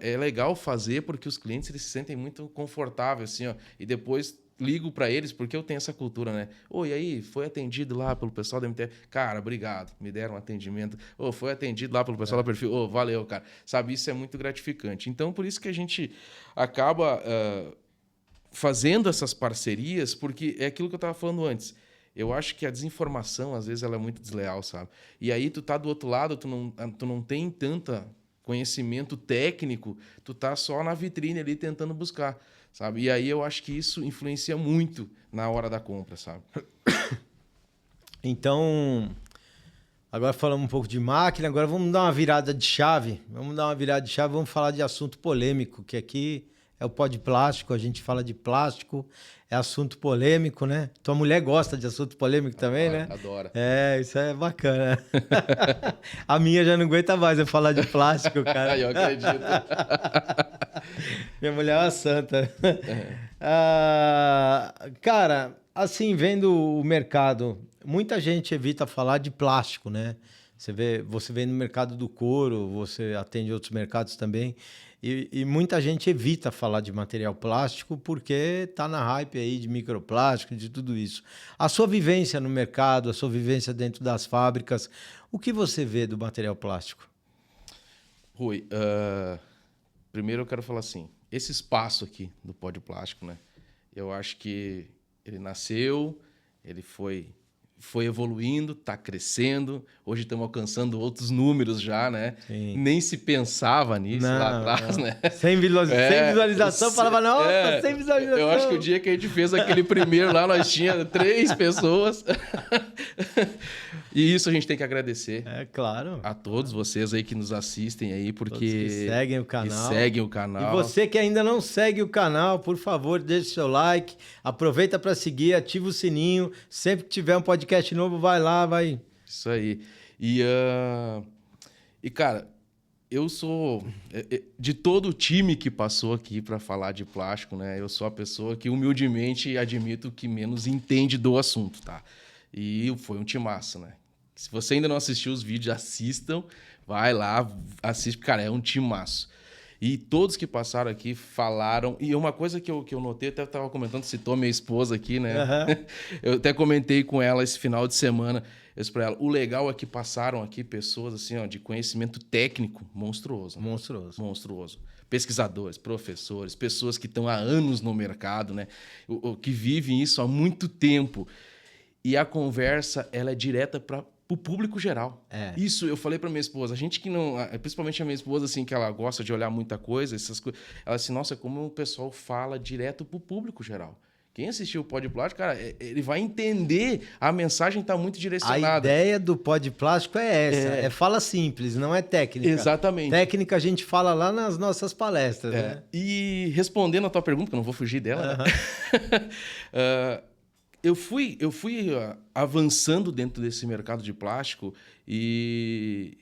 é legal fazer porque os clientes eles se sentem muito confortáveis, assim, ó. E depois ligo para eles porque eu tenho essa cultura, né? E aí, foi atendido lá pelo pessoal da MTF? Cara, obrigado. Me deram um atendimento. Foi atendido lá pelo pessoal da Perfil? Valeu, cara. Sabe, isso é muito gratificante. Então, por isso que a gente acaba fazendo essas parcerias, porque é aquilo que eu estava falando antes. Eu acho que a desinformação, às vezes, ela é muito desleal, sabe? E aí, tu tá do outro lado, tu não tem tanta conhecimento técnico, tu tá só na vitrine ali tentando buscar, sabe? E aí, eu acho que isso influencia muito na hora da compra, sabe? Então, agora falamos um pouco de máquina, agora vamos dar uma virada de chave. Vamos falar de assunto polêmico, que aqui é o Pó de Plástico, a gente fala de plástico, é assunto polêmico, né? Tua mulher gosta de assunto polêmico também, né? Adora. Isso é bacana. A minha já não aguenta mais eu falar de plástico, cara. Eu acredito. Minha mulher é uma santa. Cara, assim, vendo o mercado, muita gente evita falar de plástico, né? Você vê no mercado do couro, você atende outros mercados também. E muita gente evita falar de material plástico porque está na hype aí de microplástico, de tudo isso. A sua vivência no mercado, a sua vivência dentro das fábricas, o que você vê do material plástico? Rui, primeiro eu quero falar assim, esse espaço aqui do Pó de Plástico, né? Eu acho que ele nasceu, ele foi evoluindo, está crescendo. Hoje estamos alcançando outros números já, né? Sim. Nem se pensava nisso lá atrás, né? Sem visualização, falava, nossa, sem visualização. Eu acho que o dia que a gente fez aquele primeiro lá, nós tínhamos 3 pessoas. E isso a gente tem que agradecer. Claro. A todos vocês aí que nos assistem aí, porque... Todos que seguem o canal. E você que ainda não segue o canal, por favor, deixe seu like, aproveita para seguir, ativa o sininho. Sempre que tiver um podcast novo, vai lá, vai. Isso aí. E cara, eu sou... De todo o time que passou aqui para falar de plástico, né? Eu sou a pessoa que humildemente admito que menos entende do assunto, tá? E foi um timaço, né? Se você ainda não assistiu os vídeos, assistam. Vai lá, assiste. Cara, é um timaço. E todos que passaram aqui falaram. E uma coisa que eu notei, até estava comentando, citou minha esposa aqui, né? Uhum. Eu até comentei com ela esse final de semana. Eu disse para ela, o legal é que passaram aqui pessoas assim, ó, de conhecimento técnico monstruoso. Monstruoso. Pesquisadores, professores, pessoas que estão há anos no mercado, né? Que vivem isso há muito tempo. E a conversa, ela é direta para o público geral. Isso eu falei para minha esposa. A gente que não... Principalmente a minha esposa, assim, que ela gosta de olhar muita coisa, essas coisas. Ela assim, nossa, como o pessoal fala direto para o público geral. Quem assistiu o Pod Plástico, cara, ele vai entender. A mensagem está muito direcionada. A ideia do Pod Plástico é essa. É fala simples, não é técnica. Exatamente. Técnica a gente fala lá nas nossas palestras, né? E respondendo a tua pergunta, que eu não vou fugir dela, né? Eu fui avançando dentro desse mercado de plástico e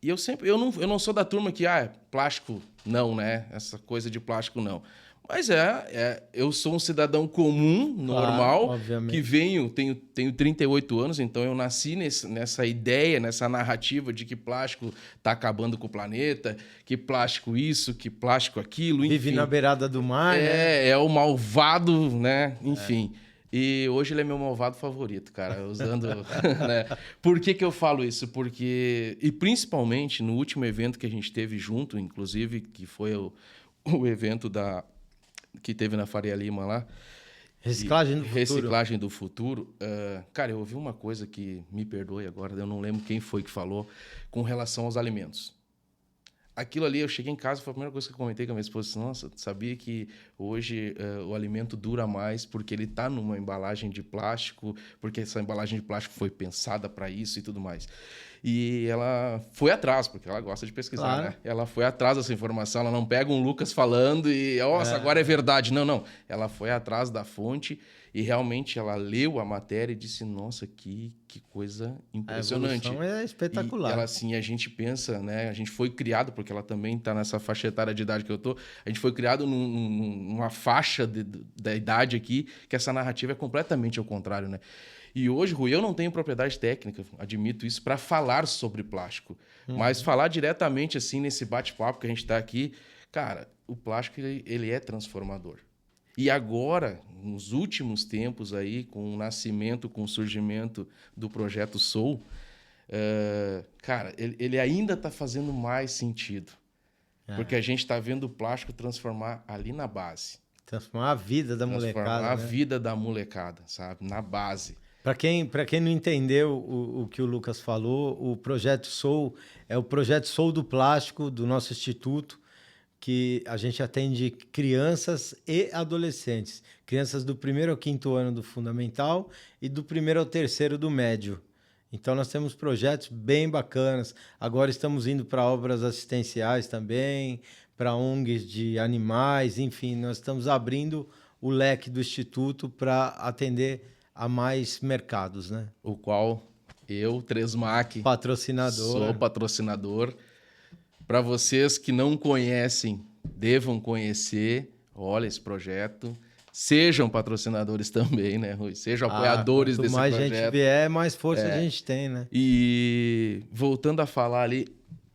eu não sou da turma que, plástico não, né? Essa coisa de plástico não. Mas eu sou um cidadão comum, normal, que tenho 38 anos, então eu nasci nessa ideia, nessa narrativa de que plástico está acabando com o planeta, que plástico isso, que plástico aquilo, enfim. Vive na beirada do mar, né? É o malvado, né? Enfim. E hoje ele é meu malvado favorito, cara, usando... né? Por que eu falo isso? Porque... E principalmente no último evento que a gente teve junto, inclusive, que foi o evento que teve na Faria Lima lá. Reciclagem do futuro. Cara, eu ouvi uma coisa que, me perdoe agora, eu não lembro quem foi que falou, com relação aos alimentos. Aquilo ali, eu cheguei em casa, foi a primeira coisa que eu comentei com a minha esposa. Nossa, sabia que hoje o alimento dura mais porque ele está numa embalagem de plástico, porque essa embalagem de plástico foi pensada para isso e tudo mais. E ela foi atrás, porque ela gosta de pesquisar, claro, né? Ela foi atrás dessa informação, ela não pega um Lucas falando e, nossa, agora é verdade. Não. Ela foi atrás da fonte e realmente ela leu a matéria e disse, nossa, que coisa impressionante. A evolução é espetacular. E ela, assim, a gente pensa, né? A gente foi criado, porque ela também está nessa faixa etária de idade que eu tô, a gente foi criado numa faixa da idade aqui, que essa narrativa é completamente ao contrário, né? E hoje, Rui, eu não tenho propriedade técnica, admito isso, para falar sobre plástico. Mas falar diretamente, assim, nesse bate-papo que a gente está aqui, cara, o plástico, ele é transformador. E agora, nos últimos tempos aí, com o nascimento, com o surgimento do Projeto Soul, cara, ele ainda está fazendo mais sentido. Porque a gente está vendo o plástico transformar ali na base. Transformar a vida da molecada. Transformar a vida da molecada, sabe? Na base. Para quem não entendeu o que o Lucas falou, o Projeto Soul é o Projeto Soul do Plástico, do nosso instituto, que a gente atende crianças e adolescentes. Crianças do 1º ao 5º ano do fundamental e do 1º ao 3º do médio. Então, nós temos projetos bem bacanas. Agora estamos indo para obras assistenciais também, para ONGs de animais, enfim, nós estamos abrindo o leque do Instituto para atender a mais mercados, né? O qual eu, Tresmac, sou patrocinador. Para vocês que não conhecem, devam conhecer. Olha esse projeto. Sejam patrocinadores também, né, Rui? Sejam apoiadores desse projeto. Quanto mais gente vier, mais força a gente tem, né? E voltando a falar ali,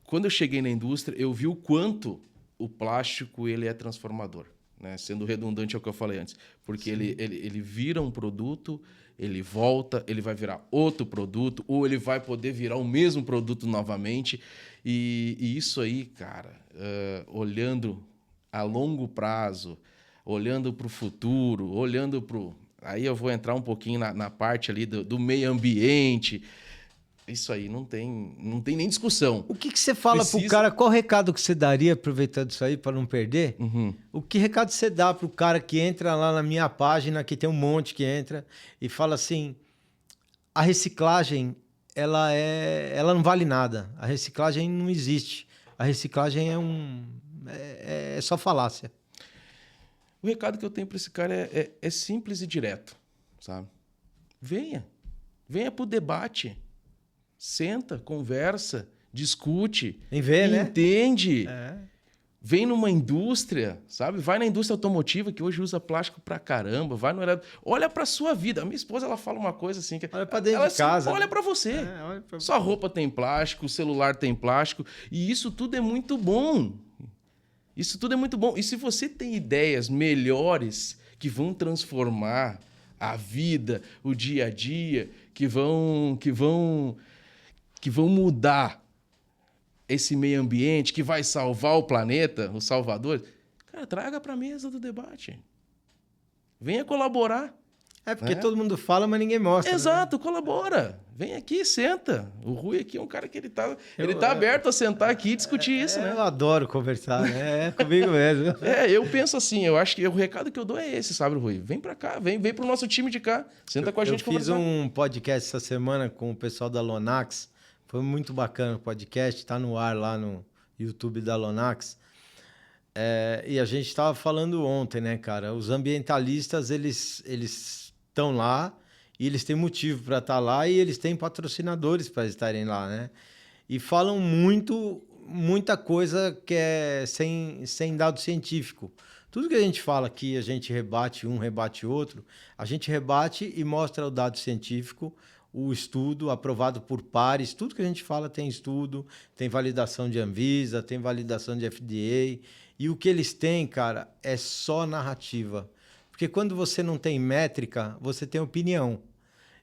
quando eu cheguei na indústria, eu vi o quanto o plástico ele é transformador, né? Sendo redundante ao que eu falei antes. Porque ele vira um produto, ele volta, ele vai virar outro produto, ou ele vai poder virar o mesmo produto novamente. E isso aí, cara, olhando a longo prazo, olhando para o futuro, olhando para o... Aí eu vou entrar um pouquinho na parte ali do meio ambiente. Isso aí não tem nem discussão. O que você fala pro cara? Qual recado que você daria, aproveitando isso aí, para não perder? O que recado você dá pro cara que entra lá na minha página, que tem um monte que entra, e fala assim, a reciclagem, ela não vale nada. A reciclagem não existe. A reciclagem é só falácia. O recado que eu tenho para esse cara é simples e direto, sabe? Venha pro debate. Senta, conversa, discute, entende. Né? Vem numa indústria, sabe? Vai na indústria automotiva, que hoje usa plástico pra caramba. Olha pra sua vida. A minha esposa, ela fala uma coisa assim... Olha pra dentro de casa. Olha pra você. Sua roupa tem plástico, o celular tem plástico. E isso tudo é muito bom. Isso tudo é muito bom. E se você tem ideias melhores que vão transformar a vida, o dia a dia, que vão mudar esse meio ambiente, que vai salvar o planeta, os salvadores, cara, traga para a mesa do debate. Venha colaborar. É porque todo mundo fala, mas ninguém mostra. Exato, né? Colabora. Vem aqui, senta. O Rui aqui é um cara que ele tá aberto a sentar aqui e discutir isso, né? Eu adoro conversar, né? É comigo mesmo. Eu penso assim, eu acho que o recado que eu dou é esse, sabe, Rui? Vem pra cá, vem pro nosso time de cá, senta com a gente conversar. Eu fiz um podcast essa semana com o pessoal da Lonax, foi muito bacana o podcast, tá no ar lá no YouTube da Lonax. E a gente estava falando ontem, né, cara? Os ambientalistas, eles estão lá e eles têm motivo para estar lá e eles têm patrocinadores para estarem lá, né? E falam muita coisa que é sem dado científico. Tudo que a gente fala aqui, a gente rebate um, rebate outro, a gente rebate e mostra o dado científico, o estudo aprovado por pares, tudo que a gente fala tem estudo, tem validação de Anvisa, tem validação de FDA, e o que eles têm, cara, é só narrativa. Porque quando você não tem métrica, você tem opinião.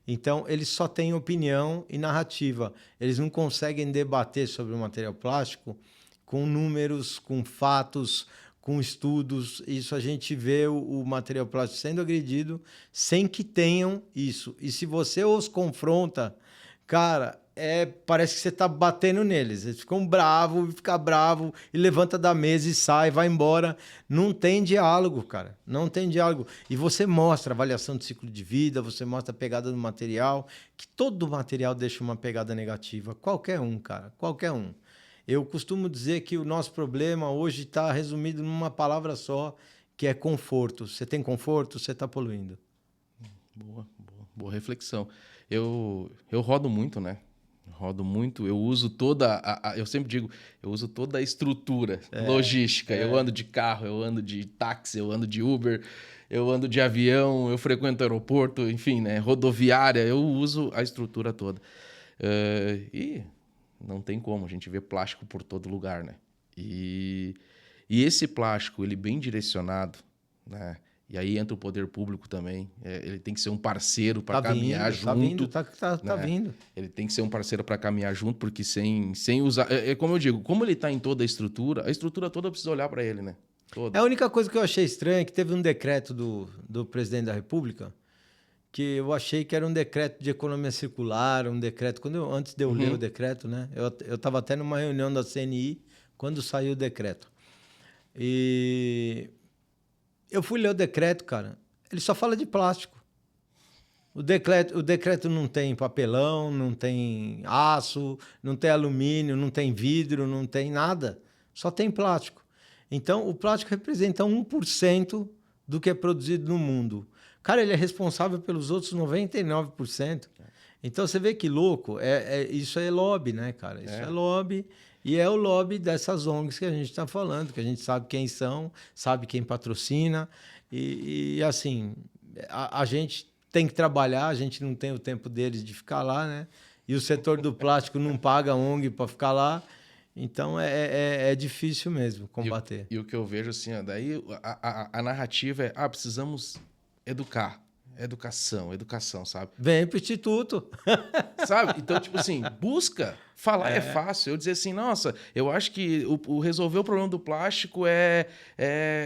Então, eles só têm opinião e narrativa. Eles não conseguem debater sobre o material plástico com números, com fatos, com estudos. Isso a gente vê o material plástico sendo agredido sem que tenham isso. E se você os confronta, cara, parece que você está batendo neles. Eles ficam bravos, fica bravo e levanta da mesa e sai, vai embora. Não tem diálogo, cara. Não tem diálogo. E você mostra a avaliação de ciclo de vida, você mostra a pegada do material, que todo material deixa uma pegada negativa. Qualquer um, cara. Qualquer um. Eu costumo dizer que o nosso problema hoje está resumido numa palavra só, que é conforto. Você tem conforto, você está poluindo. Boa reflexão. Eu rodo muito, né? Rodo muito, eu uso eu sempre digo, eu uso toda a estrutura logística. Eu ando de carro, eu ando de táxi, eu ando de Uber, eu ando de avião, eu frequento aeroporto, enfim, né? Rodoviária, eu uso a estrutura toda. E não tem como, a gente vê plástico por todo lugar, né? E esse plástico, ele bem direcionado, né? E aí entra o poder público também. Ele tem que ser um parceiro para caminhar junto. Tá vindo. Ele tem que ser um parceiro para caminhar junto, porque sem usar... como eu digo, como ele está em toda a estrutura toda precisa olhar para ele, né? Toda. A única coisa que eu achei estranha é que teve um decreto do presidente da República, que eu achei que era um decreto de economia circular, um decreto... Antes de eu ler o decreto, né? Eu estava até numa reunião da CNI quando saiu o decreto. E... eu fui ler o decreto, cara. Ele só fala de plástico. O decreto não tem papelão, não tem aço, não tem alumínio, não tem vidro, não tem nada. Só tem plástico. Então, o plástico representa 1% do que é produzido no mundo. Cara, ele é responsável pelos outros 99%. Então, você vê que louco. Isso é lobby, né, cara? Isso é lobby. E é o lobby dessas ONGs que a gente está falando, que a gente sabe quem são, sabe quem patrocina. E assim, a gente tem que trabalhar, a gente não tem o tempo deles de ficar lá, né? E o setor do plástico não paga a ONG para ficar lá. Então, é difícil mesmo combater. E o que eu vejo, assim, daí a narrativa é, precisamos educar. Educação, sabe? Vem pro instituto. Sabe? Então, tipo assim, busca. Falar é fácil. Eu dizer assim, nossa, eu acho que resolver o problema do plástico é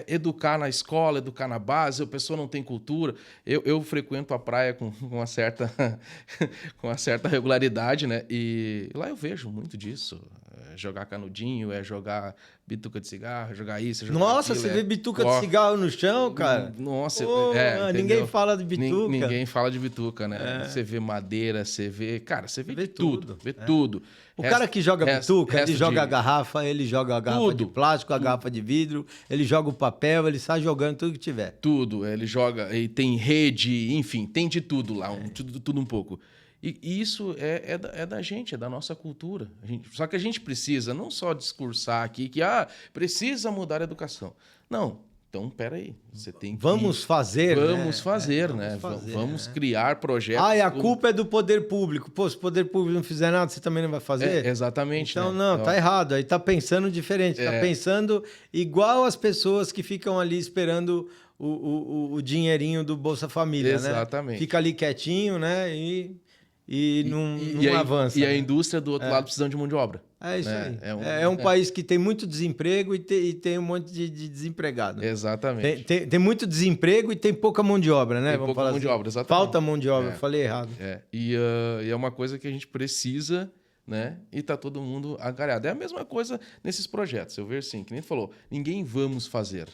educar na escola, educar na base, a pessoa não tem cultura. Eu frequento a praia com uma certa regularidade, né? E lá eu vejo muito disso. Jogar canudinho, jogar bituca de cigarro, jogar isso, jogar Nossa, aquilo, você vê bituca de cigarro no chão, cara? Nossa, ninguém fala de bituca. Ninguém fala de bituca, né? Você vê madeira, você vê de tudo. Vê tudo. O cara que joga bituca, ele joga a garrafa, ele joga a garrafa de plástico, a garrafa de vidro, ele joga o papel, ele sai jogando tudo que tiver. Tudo, ele joga, e tem rede, enfim, tem de tudo lá, tudo um pouco. E isso é da gente, é da nossa cultura. Só que a gente precisa não só discursar aqui que precisa mudar a educação. Não. Então, peraí, você tem que... Vamos fazer, Vamos né? fazer, Vamos né? fazer, Vamos né? criar projetos... Ah, e a culpa é do poder público. Pô, se o poder público não fizer nada, você também não vai fazer? Exatamente, Então, né? não, Então, tá errado. Aí tá pensando diferente. Tá pensando igual as pessoas que ficam ali esperando o dinheirinho do Bolsa Família, né? exatamente. Fica ali quietinho, né? E não avança. E a né? indústria do outro lado precisando de mão de obra. É isso né? aí. É um país que tem muito desemprego e tem um monte de desempregado. Exatamente. Tem muito desemprego e tem pouca mão de obra, né? Tem Vamos pouca falar mão de assim. obra, exatamente. Falta mão de obra, falei errado. E é uma coisa que a gente precisa, né? E tá todo mundo agarrado. É a mesma coisa nesses projetos. Eu vejo assim, que nem tu falou, ninguém vamos fazer.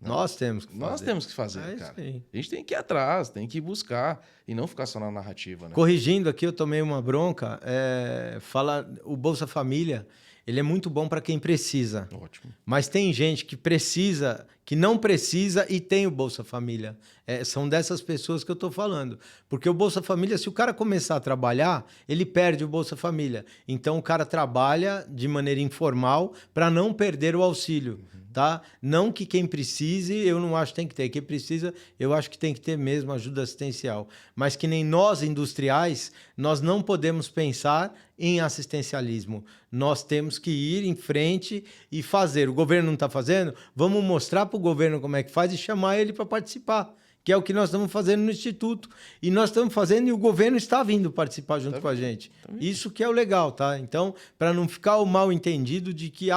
Nós temos que fazer. Nós temos que fazer, cara. Isso aí. A gente tem que ir atrás, tem que ir buscar e não ficar só na narrativa, né? Corrigindo aqui, eu tomei uma bronca. O Bolsa Família, ele é muito bom para quem precisa. Ótimo. Mas tem gente que precisa, que não precisa e tem o Bolsa Família. São dessas pessoas que eu estou falando. Porque o Bolsa Família, se o cara começar a trabalhar, ele perde o Bolsa Família. Então o cara trabalha de maneira informal para não perder o auxílio. Tá? Não que quem precise, eu não acho que tem que ter. Quem precisa, eu acho que tem que ter mesmo ajuda assistencial. Mas que nem nós, industriais, nós não podemos pensar em assistencialismo. Nós temos que ir em frente e fazer. O governo não está fazendo? Vamos mostrar para o governo como é que faz e chamar ele para participar. Que é o que nós estamos fazendo no Instituto. E nós estamos fazendo e o governo está vindo participar junto com a gente. Isso que é o legal, tá? Então, para não ficar o mal entendido de que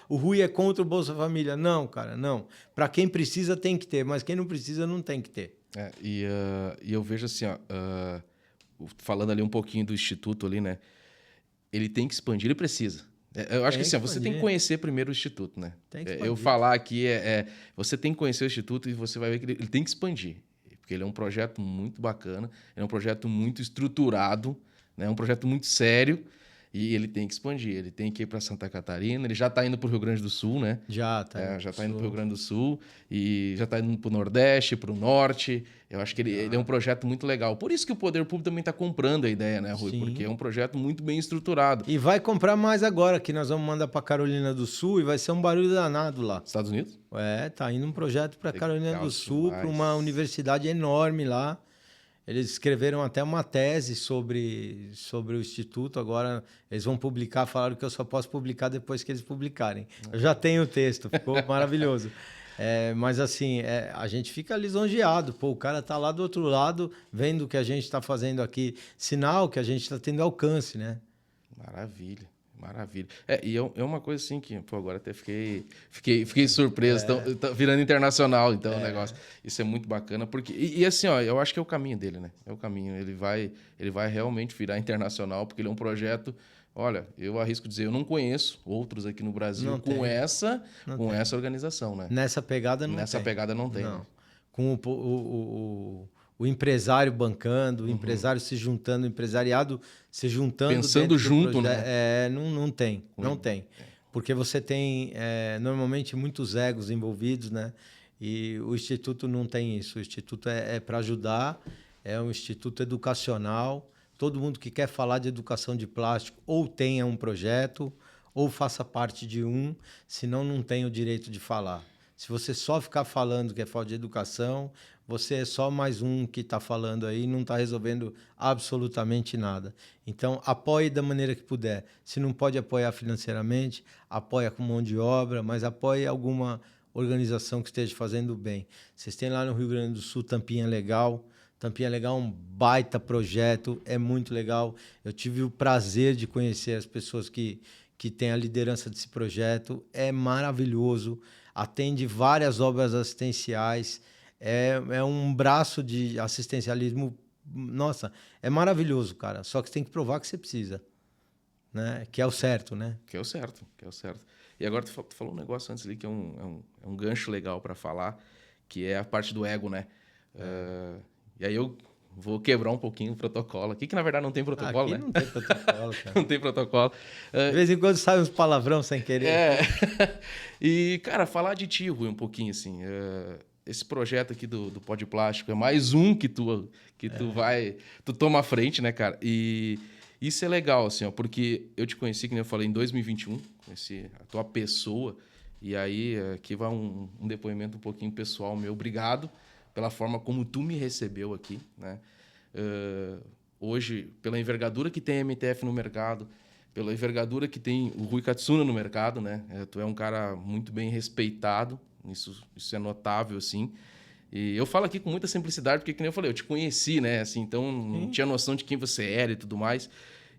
o Rui é contra o Bolsa Família. Não, cara, não. Para quem precisa tem que ter, mas quem não precisa não tem que ter. E eu vejo assim, falando ali um pouquinho do Instituto ali, né? Ele tem que expandir, ele precisa. Eu acho que assim, você tem que conhecer primeiro o Instituto, né? Eu falar aqui você tem que conhecer o Instituto e você vai ver que ele tem que expandir. Porque ele é um projeto muito bacana, ele é um projeto muito estruturado, né? Um projeto muito sério e ele tem que expandir. Ele tem que ir para Santa Catarina, ele já está indo para o Rio Grande do Sul, né? Já está indo para o Rio Grande do Sul e já está indo para o Nordeste, para o Norte. Eu acho que ele é um projeto muito legal. Por isso que o poder público também está comprando a ideia, né, Rui? Sim. Porque é um projeto muito bem estruturado. E vai comprar mais agora, que nós vamos mandar para Carolina do Sul e vai ser um barulho danado lá. Estados Unidos? Tá indo um projeto para Carolina do Sul, para uma universidade enorme lá. Eles escreveram até uma tese sobre o Instituto. Agora eles vão publicar, falaram que eu só posso publicar depois que eles publicarem. Eu já tenho o texto, ficou maravilhoso. Mas assim, a gente fica lisonjeado. Pô, o cara tá lá do outro lado, vendo o que a gente está fazendo aqui. Sinal que a gente está tendo alcance, né? Maravilha. Maravilha. E é uma coisa assim que, pô, agora até fiquei surpreso. Tá virando internacional, então, o negócio. Isso é muito bacana, porque... E assim, eu acho que é o caminho dele, né? É o caminho. Ele vai realmente virar internacional, porque ele é um projeto... Olha, eu arrisco dizer, eu não conheço outros aqui no Brasil com essa organização, né? Nessa pegada não tem. Nessa pegada não tem. Não. Né? Com o empresário bancando, o empresário se juntando, o empresariado se juntando. Pensando junto, né? Não tem. Porque você tem, normalmente, muitos egos envolvidos, né? E o Instituto não tem isso. O Instituto é para ajudar, é um instituto educacional. Todo mundo que quer falar de educação de plástico ou tenha um projeto ou faça parte de um, senão não tem o direito de falar. Se você só ficar falando que é falta de educação, você é só mais um que está falando aí e não está resolvendo absolutamente nada. Então, apoie da maneira que puder. Se não pode apoiar financeiramente, apoia com mão de obra, mas apoie alguma organização que esteja fazendo bem. Vocês têm lá no Rio Grande do Sul Tampinha Legal. Tampinha Legal é um baita projeto, é muito legal. Eu tive o prazer de conhecer as pessoas que têm a liderança desse projeto. É maravilhoso, atende várias obras assistenciais, é um braço de assistencialismo. Nossa, é maravilhoso, cara. Só que você tem que provar que você precisa, né? Que é o certo, né? Que é o certo. E agora tu falou um negócio antes ali que é um gancho legal para falar, que é a parte do ego, né? E aí eu vou quebrar um pouquinho o protocolo aqui, que na verdade não tem protocolo, aqui né? Não tem protocolo, cara. Não tem protocolo. De vez em quando sai uns palavrão sem querer. E, cara, falar de ti, Rui, um pouquinho assim. Esse projeto aqui do Pó de Plástico é mais um que tu toma à frente, né, cara? E isso é legal, assim, ó, porque eu te conheci, que nem eu falei, em 2021, conheci a tua pessoa, E aí, aqui vai um depoimento um pouquinho pessoal meu. Obrigado pela forma como tu me recebeu aqui, né? Hoje, pela envergadura que tem a MTF no mercado, pela envergadura que tem o Rui Katsuna no mercado, né? Tu é um cara muito bem respeitado, isso é notável, assim. E eu falo aqui com muita simplicidade, porque, que nem eu falei, eu te conheci, né? Assim, então, não tinha noção de quem você era e tudo mais.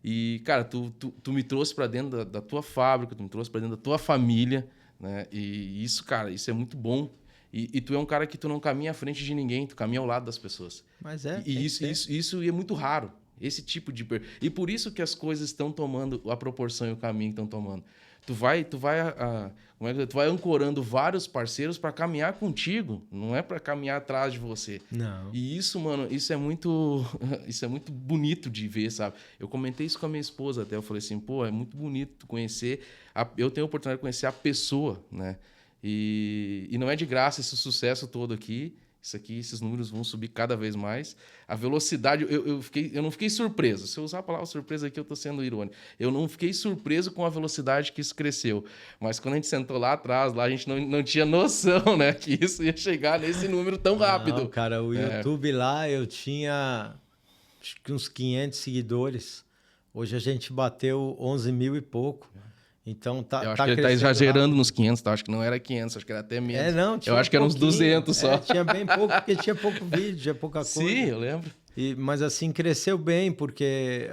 E, cara, tu me trouxe para dentro da tua fábrica, tu me trouxe para dentro da tua família, né? E isso, cara, isso é muito bom. E tu é um cara que tu não caminha à frente de ninguém, tu caminha ao lado das pessoas. Mas E isso é muito raro. Esse tipo de... E por isso que as coisas estão tomando a proporção e o caminho que estão tomando. Tu vai ancorando vários parceiros para caminhar contigo, não é para caminhar atrás de você. Não. E isso, mano, isso é muito bonito de ver, sabe? Eu comentei isso com a minha esposa até, eu falei assim, pô, é muito bonito conhecer, eu tenho a oportunidade de conhecer a pessoa, né? E não é de graça esse sucesso todo aqui. Isso aqui, esses números vão subir cada vez mais. A velocidade, eu não fiquei surpreso. Se eu usar a palavra surpresa aqui, eu estou sendo irônico. Eu não fiquei surpreso com a velocidade que isso cresceu. Mas quando a gente sentou lá atrás, lá a gente não tinha noção, né? Que isso ia chegar nesse número tão rápido. Não, cara, o YouTube lá eu tinha acho que uns 500 seguidores. Hoje a gente bateu 11 mil e pouco. Então eu acho que ele está exagerando rápido. Nos 500, tá? Acho que não era 500, acho que era até menos. Não, eu acho que eram uns 200 só. Tinha bem pouco, porque tinha pouco vídeo, tinha pouca coisa. Sim, eu lembro. Mas assim, cresceu bem, porque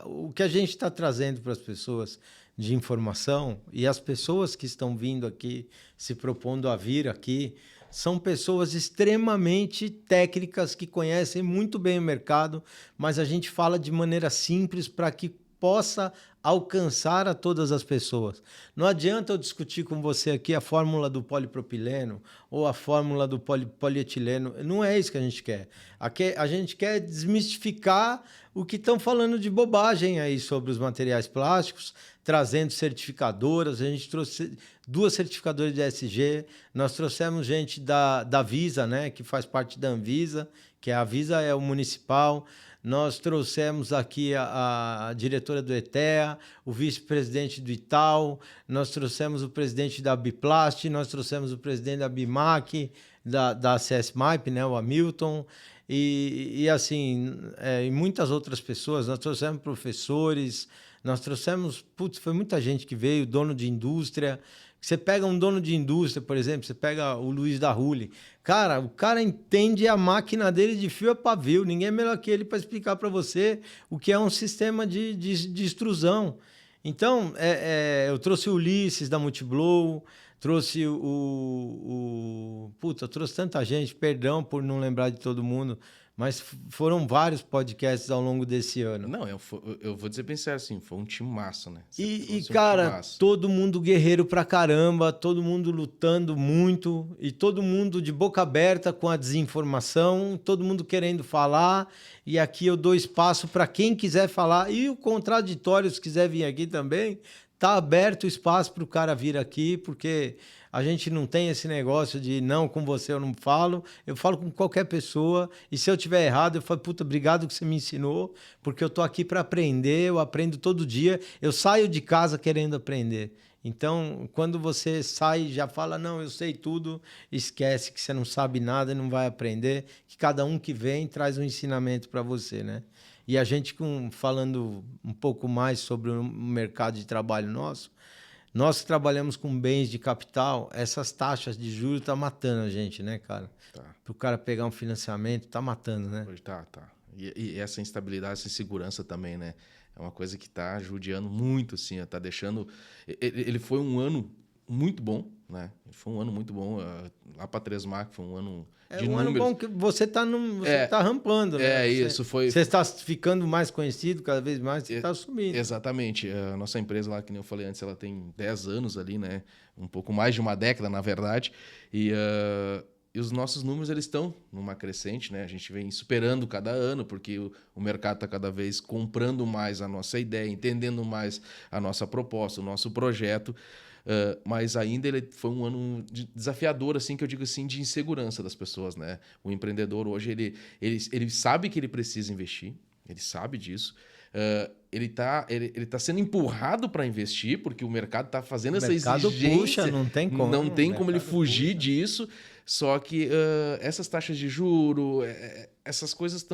o que a gente está trazendo para as pessoas de informação, e as pessoas que estão vindo aqui, se propondo a vir aqui, são pessoas extremamente técnicas, que conhecem muito bem o mercado, mas a gente fala de maneira simples para que possa alcançar a todas as pessoas. Não adianta eu discutir com você aqui a fórmula do polipropileno ou a fórmula do polietileno. Não é isso que a gente quer. A gente quer desmistificar o que estão falando de bobagem aí sobre os materiais plásticos, trazendo certificadoras. A gente trouxe 2 certificadoras de ESG. Nós trouxemos gente da Visa, né, que faz parte da Anvisa, que a Visa é o municipal. Nós trouxemos aqui a diretora do ETEA, o vice-presidente do Itaú, nós trouxemos o presidente da Biplast, nós trouxemos o presidente da Bimac, da CSMAP, né, o Hamilton, e assim, e muitas outras pessoas. Nós trouxemos professores, nós trouxemos... foi muita gente que veio, dono de indústria. Você pega um dono de indústria, por exemplo, você pega o Luiz da Rulli. Cara, o cara entende a máquina dele de fio a pavio. Ninguém é melhor que ele para explicar para você o que é um sistema de extrusão. Então, eu trouxe o Ulisses da Multiblow, trouxe eu trouxe tanta gente, perdão por não lembrar de todo mundo, mas foram vários podcasts ao longo desse ano. Não, eu vou dizer bem sério, assim, foi um time massa, né? Cara, todo mundo guerreiro pra caramba, todo mundo lutando muito, e todo mundo de boca aberta com a desinformação, todo mundo querendo falar, e aqui eu dou espaço para quem quiser falar, e o contraditório, se quiser vir aqui também, tá aberto o espaço para o cara vir aqui, porque a gente não tem esse negócio de não, com você eu não falo, eu falo com qualquer pessoa, e se eu tiver errado, eu falo, puta, obrigado que você me ensinou, porque eu tô aqui para aprender, eu aprendo todo dia, eu saio de casa querendo aprender. Então, quando você sai e já fala, não, eu sei tudo, esquece que você não sabe nada e não vai aprender, que cada um que vem traz um ensinamento para você, né? E a gente, falando um pouco mais sobre o mercado de trabalho nosso, nós que trabalhamos com bens de capital, essas taxas de juros tá matando a gente, né, cara? Tá. Para o cara pegar um financiamento, tá matando, né? Tá. E essa instabilidade, essa insegurança também, né? É uma coisa que tá judiando muito, assim, tá deixando... Ele foi um ano muito bom, né? Foi um ano muito bom. Lá para a Tresmac foi um ano de números. Ano bom que você tá rampando, né? Isso foi... Você está ficando mais conhecido cada vez mais, você está subindo. Exatamente. A nossa empresa lá, que nem eu falei antes, ela tem 10 anos ali, né? Um pouco mais de uma década, na verdade. E os nossos números, eles estão numa crescente, né? A gente vem superando cada ano, porque o mercado está cada vez comprando mais a nossa ideia, entendendo mais a nossa proposta, o nosso projeto. Mas ainda ele foi um ano desafiador, assim, que eu digo assim, de insegurança das pessoas, né? O empreendedor hoje, ele sabe que ele precisa investir, ele sabe disso, Ele tá sendo empurrado para investir, porque o mercado está fazendo essa mercado exigência. Puxa, não tem como. Não tem como ele fugir disso. Só que essas taxas de juro, essas coisas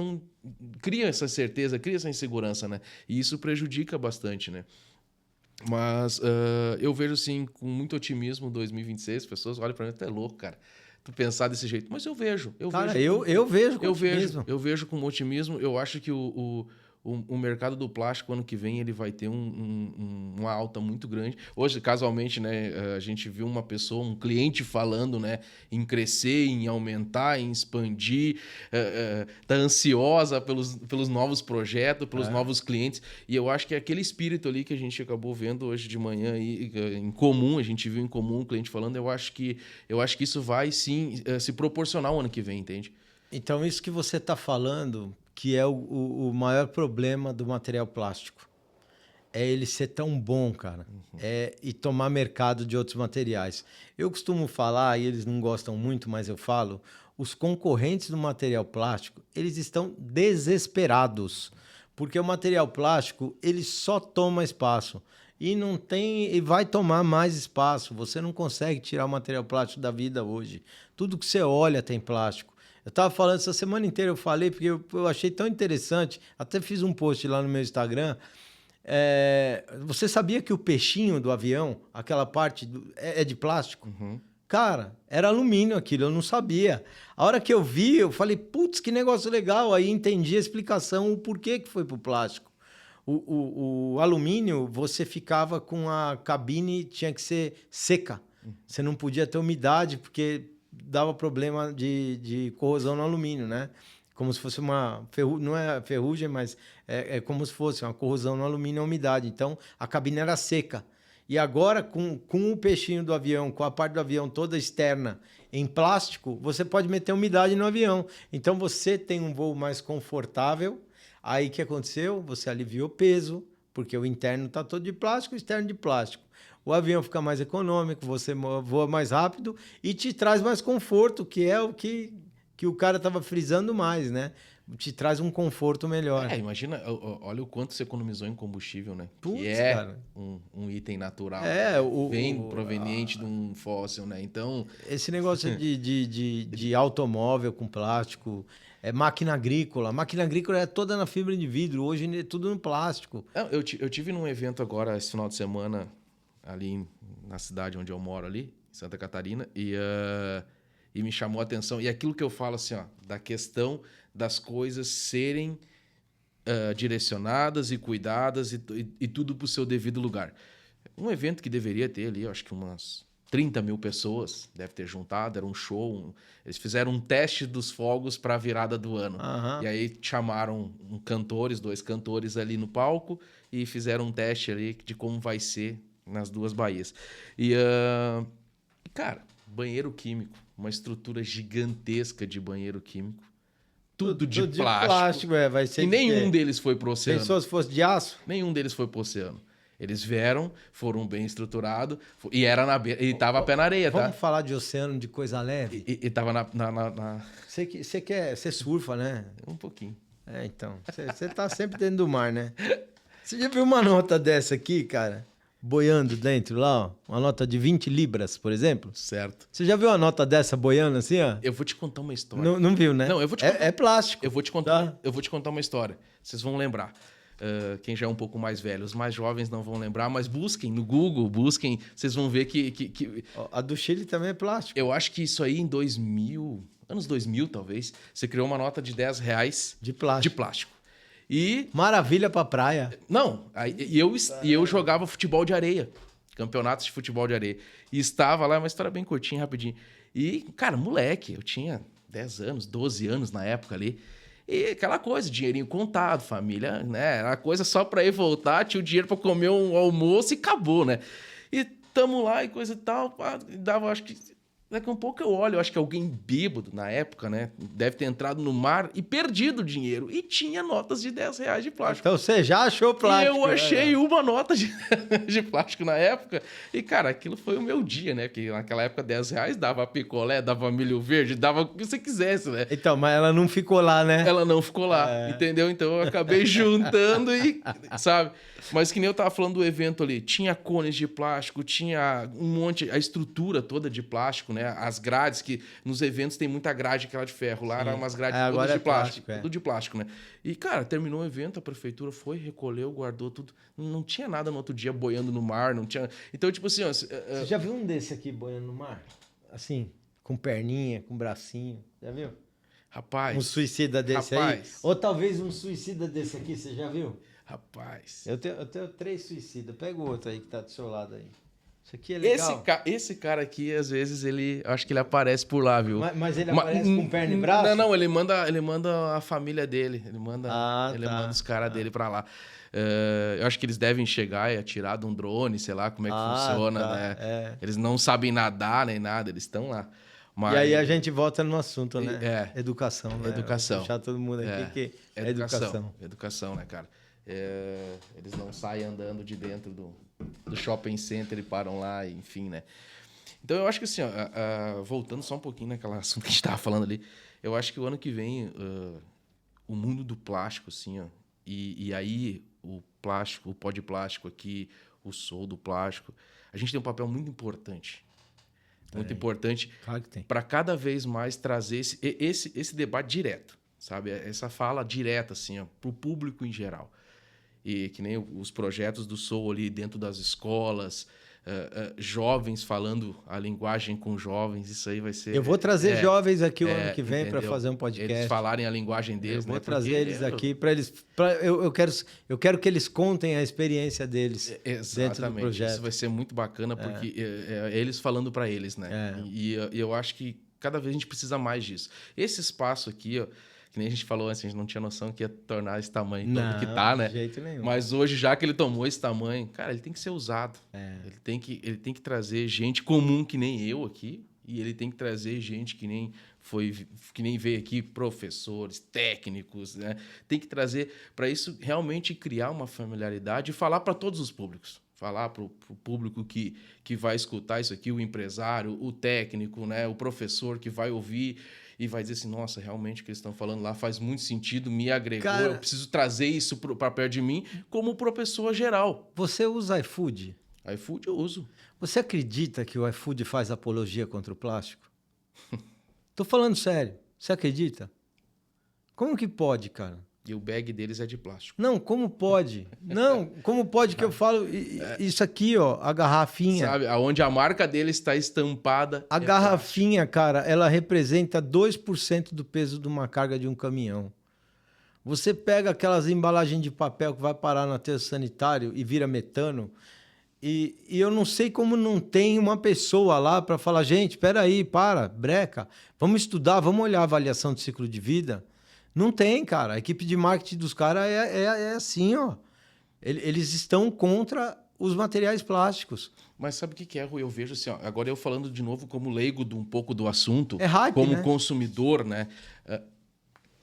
criam essa certeza, cria essa insegurança, né? E isso prejudica bastante, né? Mas eu vejo, assim, com muito otimismo 2026. As pessoas olham para mim, tu é louco, cara. Tu pensar desse jeito. Mas eu vejo. Eu vejo com otimismo. Eu vejo com otimismo. Eu acho que o mercado do plástico, ano que vem, ele vai ter uma alta muito grande. Hoje, casualmente, né, a gente viu um cliente falando, né, em crescer, em aumentar, em expandir, tá ansiosa pelos novos projetos, pelos novos clientes. E eu acho que é aquele espírito ali que a gente acabou vendo hoje de manhã, aí, em comum, a gente viu em comum um cliente falando, eu acho que isso vai, sim, se proporcionar o ano que vem, entende? Então, isso que você está falando, que é o maior problema do material plástico. É ele ser tão bom, cara. E tomar mercado de outros materiais. Eu costumo falar, e eles não gostam muito, mas eu falo, os concorrentes do material plástico, eles estão desesperados. Porque o material plástico, ele só toma espaço. E vai tomar mais espaço. Você não consegue tirar o material plástico da vida hoje. Tudo que você olha tem plástico. Eu estava falando essa semana inteira, eu falei, porque eu achei tão interessante, até fiz um post lá no meu Instagram. Você sabia que o peixinho do avião, aquela parte, é de plástico? Uhum. Cara, era alumínio aquilo, eu não sabia. A hora que eu vi, eu falei, putz, que negócio legal. Aí entendi a explicação, o porquê que foi pro plástico. O alumínio, você ficava com a cabine, tinha que ser seca. Você não podia ter umidade, porque dava problema de corrosão no alumínio, né? Como se fosse não é ferrugem, mas é como se fosse uma corrosão no alumínio, a umidade. Então, a cabine era seca. E agora, com o peixinho do avião, com a parte do avião toda externa em plástico, você pode meter umidade no avião. Então, você tem um voo mais confortável. Aí, o que aconteceu? Você aliviou peso, porque o interno está todo de plástico, o externo de plástico. O avião fica mais econômico, você voa mais rápido e te traz mais conforto, que é o que o cara estava frisando mais, né? Te traz um conforto melhor. Imagina, olha o quanto você economizou em combustível, né? Putz, que é cara. Um item natural. Proveniente de um fóssil, né? Então... Esse negócio de automóvel com plástico, máquina agrícola. A máquina agrícola é toda na fibra de vidro, hoje é tudo no plástico. Eu tive num evento agora, esse final de semana, ali na cidade onde eu moro, ali, em Santa Catarina, e me chamou a atenção. E aquilo que eu falo, assim, da questão das coisas serem direcionadas e cuidadas e tudo para o seu devido lugar. Um evento que deveria ter ali, acho que umas 30 mil pessoas, deve ter juntado, era um show. Eles fizeram um teste dos fogos para a virada do ano. Uhum. E aí chamaram dois cantores ali no palco e fizeram um teste ali de como vai ser nas duas baías. E, cara, banheiro químico, uma estrutura gigantesca de banheiro químico. Tudo de plástico. Vai ser. E nenhum deles foi pro oceano. Pensou se fosse de aço? Nenhum deles foi pro oceano. Eles vieram, foram bem estruturados, e era na beira, e tava a pé na areia, tá? Vamos falar de oceano, de coisa leve? E tava na... Você surfa, né? Um pouquinho. Então. Você tá sempre dentro do mar, né? Você já viu uma nota dessa aqui, cara? Boiando dentro lá, ó? Uma nota de 20 libras, por exemplo? Certo. Você já viu uma nota dessa boiando assim, ó? Eu vou te contar uma história. Não viu, né? Não, eu vou te contar. É plástico. Eu vou te contar uma história. Vocês vão lembrar. Quem já é um pouco mais velho, os mais jovens não vão lembrar, mas busquem no Google, vocês vão ver que... A do Chile também é plástico. Eu acho que isso aí em 2000, anos 2000 talvez, você criou uma nota de R$10 de plástico. E... Maravilha pra praia. Não, eu jogava futebol de areia, campeonatos de futebol de areia. E estava lá, uma história bem curtinha, rapidinho. E, cara, moleque, eu tinha 10 anos, 12 anos na época ali. E aquela coisa, dinheirinho contado, família, né? Era coisa só pra ir voltar, tinha o dinheiro pra comer um almoço e acabou, né? E tamo lá e coisa e tal, dava acho que Daqui a um pouco eu olho, eu acho que alguém bêbado na época, né? Deve ter entrado no mar e perdido o dinheiro. E tinha notas de R$ 10 de plástico. Então você já achou plástico. E eu achei uma nota de plástico na época. E, cara, aquilo foi o meu dia, né? Porque naquela época R$ 10 dava picolé, dava milho verde, dava o que você quisesse, né? Então, mas ela não ficou lá, né? Ela não ficou lá, entendeu? Então eu acabei juntando e, sabe? Mas que nem eu tava falando do evento ali, tinha cones de plástico, tinha um monte, a estrutura toda de plástico, né? As grades, que nos eventos tem muita grade aquela de ferro, lá eram umas grades todas de plástico, tudo de plástico, né? E, cara, terminou o evento, a prefeitura foi, recolheu, guardou tudo. Não tinha nada no outro dia boiando no mar, não tinha... Então, tipo assim... Você já viu um desse aqui boiando no mar? Assim, com perninha, com bracinho, já viu? Rapaz... Um suicida desse aí? Ou talvez um suicida desse aqui, você já viu? Rapaz... Eu tenho 3 suicidas. Pega o outro aí que tá do seu lado aí. Isso aqui é legal. Esse cara aqui, às vezes, acho que ele aparece por lá, viu? Mas ele aparece com perna e braço? Não, ele manda a família dele. Ele manda os caras dele pra lá. Eu acho que eles devem chegar e atirar de um drone, sei lá como é que funciona, né? Eles não sabem nadar nem nada, eles estão lá. Mas... E aí a gente volta no assunto, né? Educação, né? Educação. Vou puxar todo mundo aqui que é educação. Educação, né, cara? Eles não saem andando de dentro do shopping center e param lá, enfim, né? Então eu acho que assim, voltando só um pouquinho naquela assunto que a gente estava falando ali, eu acho que o ano que vem o mundo do plástico, assim, ó, e aí o plástico, o pó de plástico aqui, o sol do plástico, a gente tem um papel muito importante. Muito importante para cada vez mais trazer esse debate direto, sabe? Essa fala direta, assim, para o público em geral. E que nem os projetos do Soul ali dentro das escolas, jovens falando a linguagem com jovens, isso aí vai ser... Eu vou trazer jovens aqui o ano que vem para fazer um podcast. Eles falarem a linguagem deles, Eu vou trazer eles aqui para eles... Eu quero que eles contem a experiência deles dentro do projeto. Isso vai ser muito bacana, porque é eles falando para eles, né? E eu acho que cada vez a gente precisa mais disso. Esse espaço aqui, ó, que nem a gente falou antes, a gente não tinha noção que ia tornar esse tamanho todo que tá, né? De jeito nenhum. Mas hoje, já que ele tomou esse tamanho, cara, ele tem que ser usado. Ele tem que trazer gente comum que nem eu aqui, e ele tem que trazer gente que nem veio aqui, professores, técnicos, né? Tem que trazer para isso realmente criar uma familiaridade e falar para todos os públicos. Falar para o público que vai escutar isso aqui, o empresário, o técnico, né? O professor que vai ouvir e vai dizer assim, nossa, realmente o que eles estão falando lá faz muito sentido, me agregou, cara, eu preciso trazer isso para perto de mim como professor geral. Você usa iFood? iFood eu uso. Você acredita que o iFood faz apologia contra o plástico? Tô falando sério. Você acredita? Como que pode, cara? E o bag deles é de plástico. Não, como pode? Não, como pode que eu falo isso aqui, ó, a garrafinha. Sabe, aonde a marca deles está estampada. A garrafinha, cara, ela representa 2% do peso de uma carga de um caminhão. Você pega aquelas embalagens de papel que vai parar no aterro sanitário e vira metano, e eu não sei como não tem uma pessoa lá para falar, gente, espera aí, breca, vamos estudar, vamos olhar a avaliação de ciclo de vida. Não tem, cara. A equipe de marketing dos caras é assim, ó. Eles estão contra os materiais plásticos. Mas sabe o que é, Rui? Eu vejo assim, ó, agora eu falando de novo como leigo um pouco do assunto, hype, como né? consumidor, né?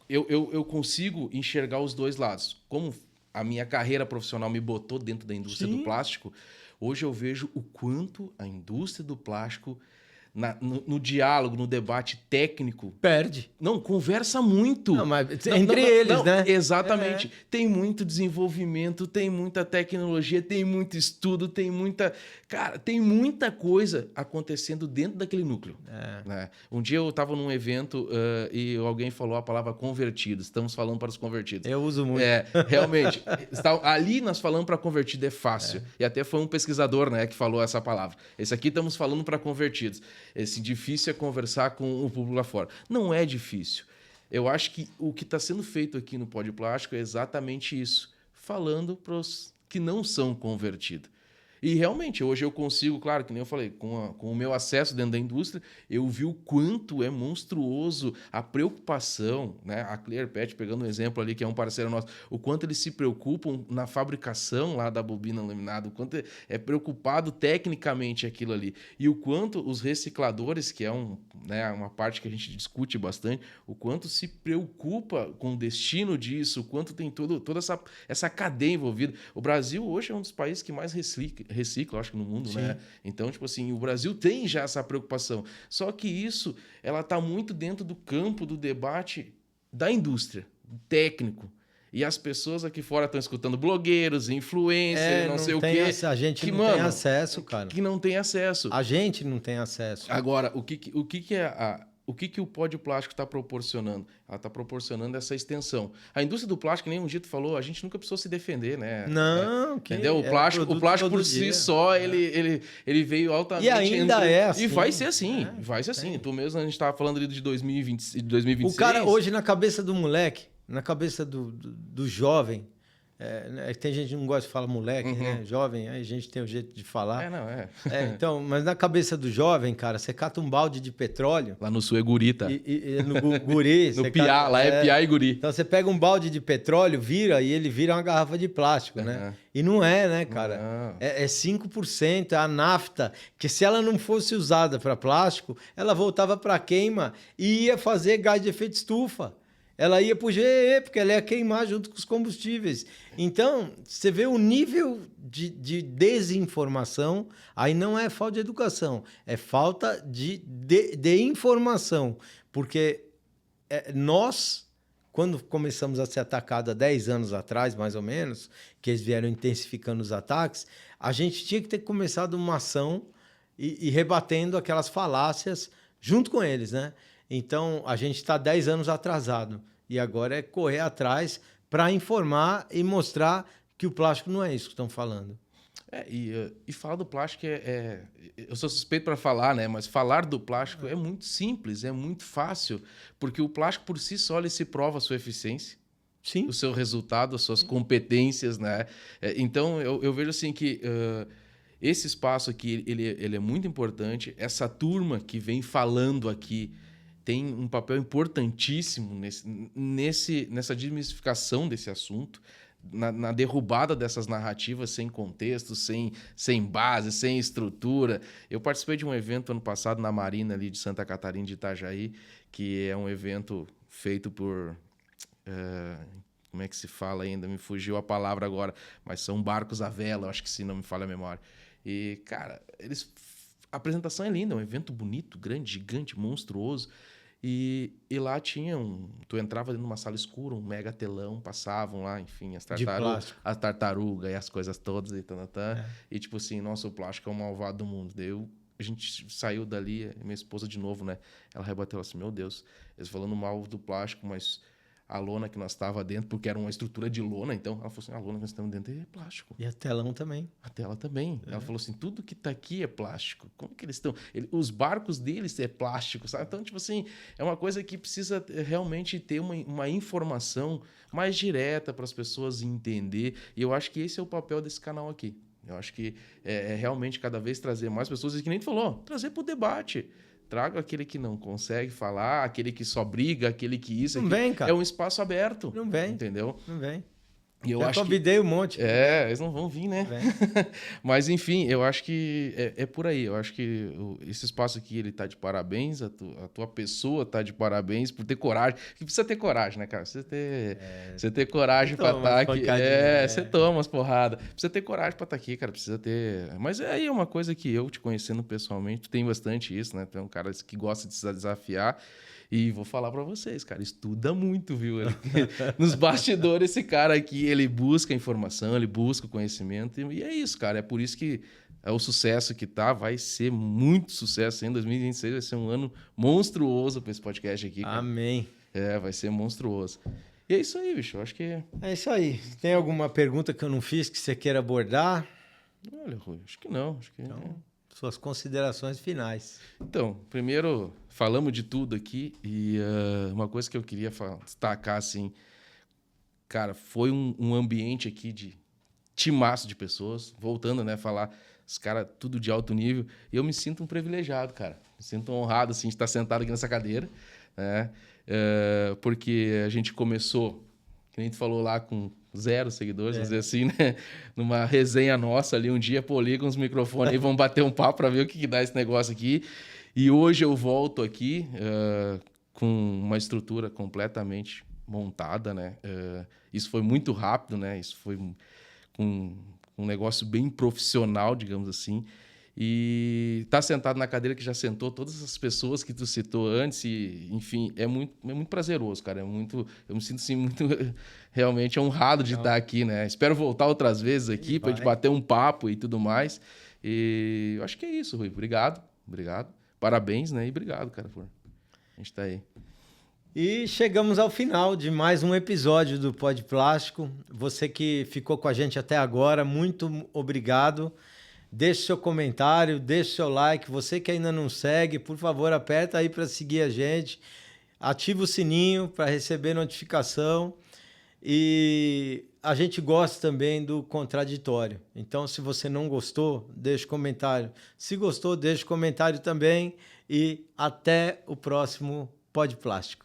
Eu consigo enxergar os dois lados. Como a minha carreira profissional me botou dentro da indústria do plástico, hoje eu vejo o quanto a indústria do plástico, no diálogo, no debate técnico... Perde. Não, conversa muito. Não, mas entre eles, né? Exatamente. Tem muito desenvolvimento, tem muita tecnologia, tem muito estudo, tem muita... Cara, tem muita coisa acontecendo dentro daquele núcleo. Né? Um dia eu estava num evento e alguém falou a palavra convertidos. Estamos falando para os convertidos. Eu uso muito. Realmente. Ali nós falamos para convertido é fácil. E até foi um pesquisador, né, que falou essa palavra. Esse aqui estamos falando para convertidos. Esse difícil é conversar com o público lá fora. Não é difícil. Eu acho que o que está sendo feito aqui no Pó de Plástico é exatamente isso. Falando para os que não são convertidos. E realmente, hoje eu consigo, claro, que nem eu falei, com o meu acesso dentro da indústria, eu vi o quanto é monstruoso a preocupação, né? A Clearpet, pegando um exemplo ali, que é um parceiro nosso, o quanto eles se preocupam na fabricação lá da bobina laminada, o quanto é preocupado tecnicamente aquilo ali. E o quanto os recicladores, que é né, uma parte que a gente discute bastante, o quanto se preocupa com o destino disso, o quanto tem toda essa cadeia envolvida. O Brasil hoje é um dos países que mais recicla, acho que no mundo, né? Então, tipo assim, o Brasil tem já essa preocupação. Só que isso, ela está muito dentro do campo do debate da indústria, técnico. E as pessoas aqui fora estão escutando blogueiros, influencers, não sei o quê. A gente não tem acesso, cara. Que não tem acesso. A gente não tem acesso. Agora, o que o pó de plástico está proporcionando? Ela está proporcionando essa extensão. A indústria do plástico, nem um Gito falou, a gente nunca precisou se defender, né? Não, entendeu? O plástico por si só, ele veio altamente... E ainda é assim. E vai ser assim, vai ser assim. Tu mesmo, a gente estava falando ali de 2020, 2026. O cara, hoje, na cabeça do moleque, na cabeça do jovem, tem gente que não gosta de falar moleque, né? Jovem, aí a gente tem um jeito de falar. Então, mas na cabeça do jovem, cara, você cata um balde de petróleo... Lá no sul é gurita. No guri. No piá, lá é piá e guri. Então você pega um balde de petróleo, vira e ele vira uma garrafa de plástico, né? E não é, né, cara? É 5%, a nafta, que se ela não fosse usada para plástico, ela voltava para queima e ia fazer gás de efeito estufa. Ela ia para o GE, porque ela ia queimar junto com os combustíveis. Então, você vê o nível de desinformação, aí não é falta de educação, é falta de informação. Porque nós, quando começamos a ser atacados há 10 anos atrás, mais ou menos, que eles vieram intensificando os ataques, a gente tinha que ter começado uma ação e rebatendo aquelas falácias junto com eles, né? Então, a gente está 10 anos atrasado. E agora é correr atrás para informar e mostrar que o plástico não é isso que estão falando. E falar do plástico eu sou suspeito para falar, né? Mas falar do plástico é muito simples, é muito fácil. Porque o plástico, por si só, ele se prova a sua eficiência. Sim. O seu resultado, as suas competências, né? Então, eu vejo assim que... esse espaço aqui, ele é muito importante. Essa turma que vem falando aqui tem um papel importantíssimo nessa desmistificação desse assunto, na derrubada dessas narrativas sem contexto, sem base, sem estrutura. Eu participei de um evento ano passado na Marina ali de Santa Catarina de Itajaí, que é um evento feito por... como é que se fala ainda? Me fugiu a palavra agora, mas são barcos à vela, acho que se não me falha a memória. E, cara, a apresentação é linda, é um evento bonito, grande, gigante, monstruoso. E lá tinha tu entrava dentro de uma sala escura, um mega telão, passavam lá, enfim, as tartarugas e as coisas todas e E tipo assim, nossa, o plástico é o malvado do mundo. Daí a gente saiu dali, minha esposa de novo, né? Ela rebateu assim, meu Deus, eles falando mal do plástico, mas a lona que nós estava dentro, porque era uma estrutura de lona, então ela falou assim, a lona que nós estamos dentro é plástico. E a telão também. A tela também. Ela falou assim, tudo que está aqui é plástico. Como que eles estão? Os barcos deles é plástico, sabe? Então, tipo assim, é uma coisa que precisa realmente ter uma informação mais direta para as pessoas entender. E eu acho que esse é o papel desse canal aqui. Eu acho que é realmente cada vez trazer mais pessoas, e que nem tu falou, trazer para o debate. Traga aquele que não consegue falar, aquele que só briga, aquele que isso... Não vem, cara. É um espaço aberto. Não vem. Entendeu? Não vem. E eu já convidei um monte. Eles não vão vir, né? Mas, enfim, eu acho que é por aí. Eu acho que esse espaço aqui, ele tá de parabéns. A tua pessoa tá de parabéns por ter coragem. Que precisa ter coragem, né, cara? Precisa ter coragem pra estar aqui. Você toma umas porradas. Precisa ter coragem pra estar aqui, cara. Precisa ter... Mas aí é uma coisa que eu, te conhecendo pessoalmente, tu tem bastante isso, né? Tu é um cara que gosta de se desafiar. E vou falar pra vocês, cara, estuda muito, viu? Nos bastidores, esse cara aqui, ele busca informação, ele busca conhecimento. E é isso, cara. É por isso que o sucesso que vai ser muito sucesso em 2026. Vai ser um ano monstruoso pra esse podcast aqui, cara. Amém. Vai ser monstruoso. E é isso aí, bicho. Eu acho que... É isso aí. Tem alguma pergunta que eu não fiz que você queira abordar? Olha, Rui, acho que não. Então... Suas considerações finais. Então, primeiro, falamos de tudo aqui e uma coisa que eu queria destacar, assim, cara, foi um ambiente aqui de timaço de pessoas, voltando, né, a falar os caras tudo de alto nível. E eu me sinto um privilegiado, cara. Me sinto honrado, assim, de estar sentado aqui nessa cadeira, né? Porque a gente começou, que nem tu falou lá, com 0 seguidores, vamos dizer assim, né? Numa resenha nossa ali, um dia, pô, liga uns microfones aí, vamos bater um papo para ver o que dá esse negócio aqui. E hoje eu volto aqui com uma estrutura completamente montada, né? Isso foi muito rápido, né? Isso foi um negócio bem profissional, digamos assim. E tá sentado na cadeira que já sentou todas as pessoas que tu citou antes, e, enfim, é muito prazeroso, cara. Eu me sinto assim, muito realmente honrado de estar aqui, né? Espero voltar outras vezes aqui pra gente bater um papo e tudo mais. E eu acho que é isso, Rui. Obrigado. Parabéns, né? E obrigado, cara, por a gente tá aí. E chegamos ao final de mais um episódio do Pod Plástico. Você que ficou com a gente até agora, muito obrigado. Deixe seu comentário, deixe seu like. Você que ainda não segue, por favor, aperta aí para seguir a gente. Ativa o sininho para receber notificação. E a gente gosta também do contraditório. Então, se você não gostou, deixe comentário. Se gostou, deixe comentário também. E até o próximo Pod Plástico.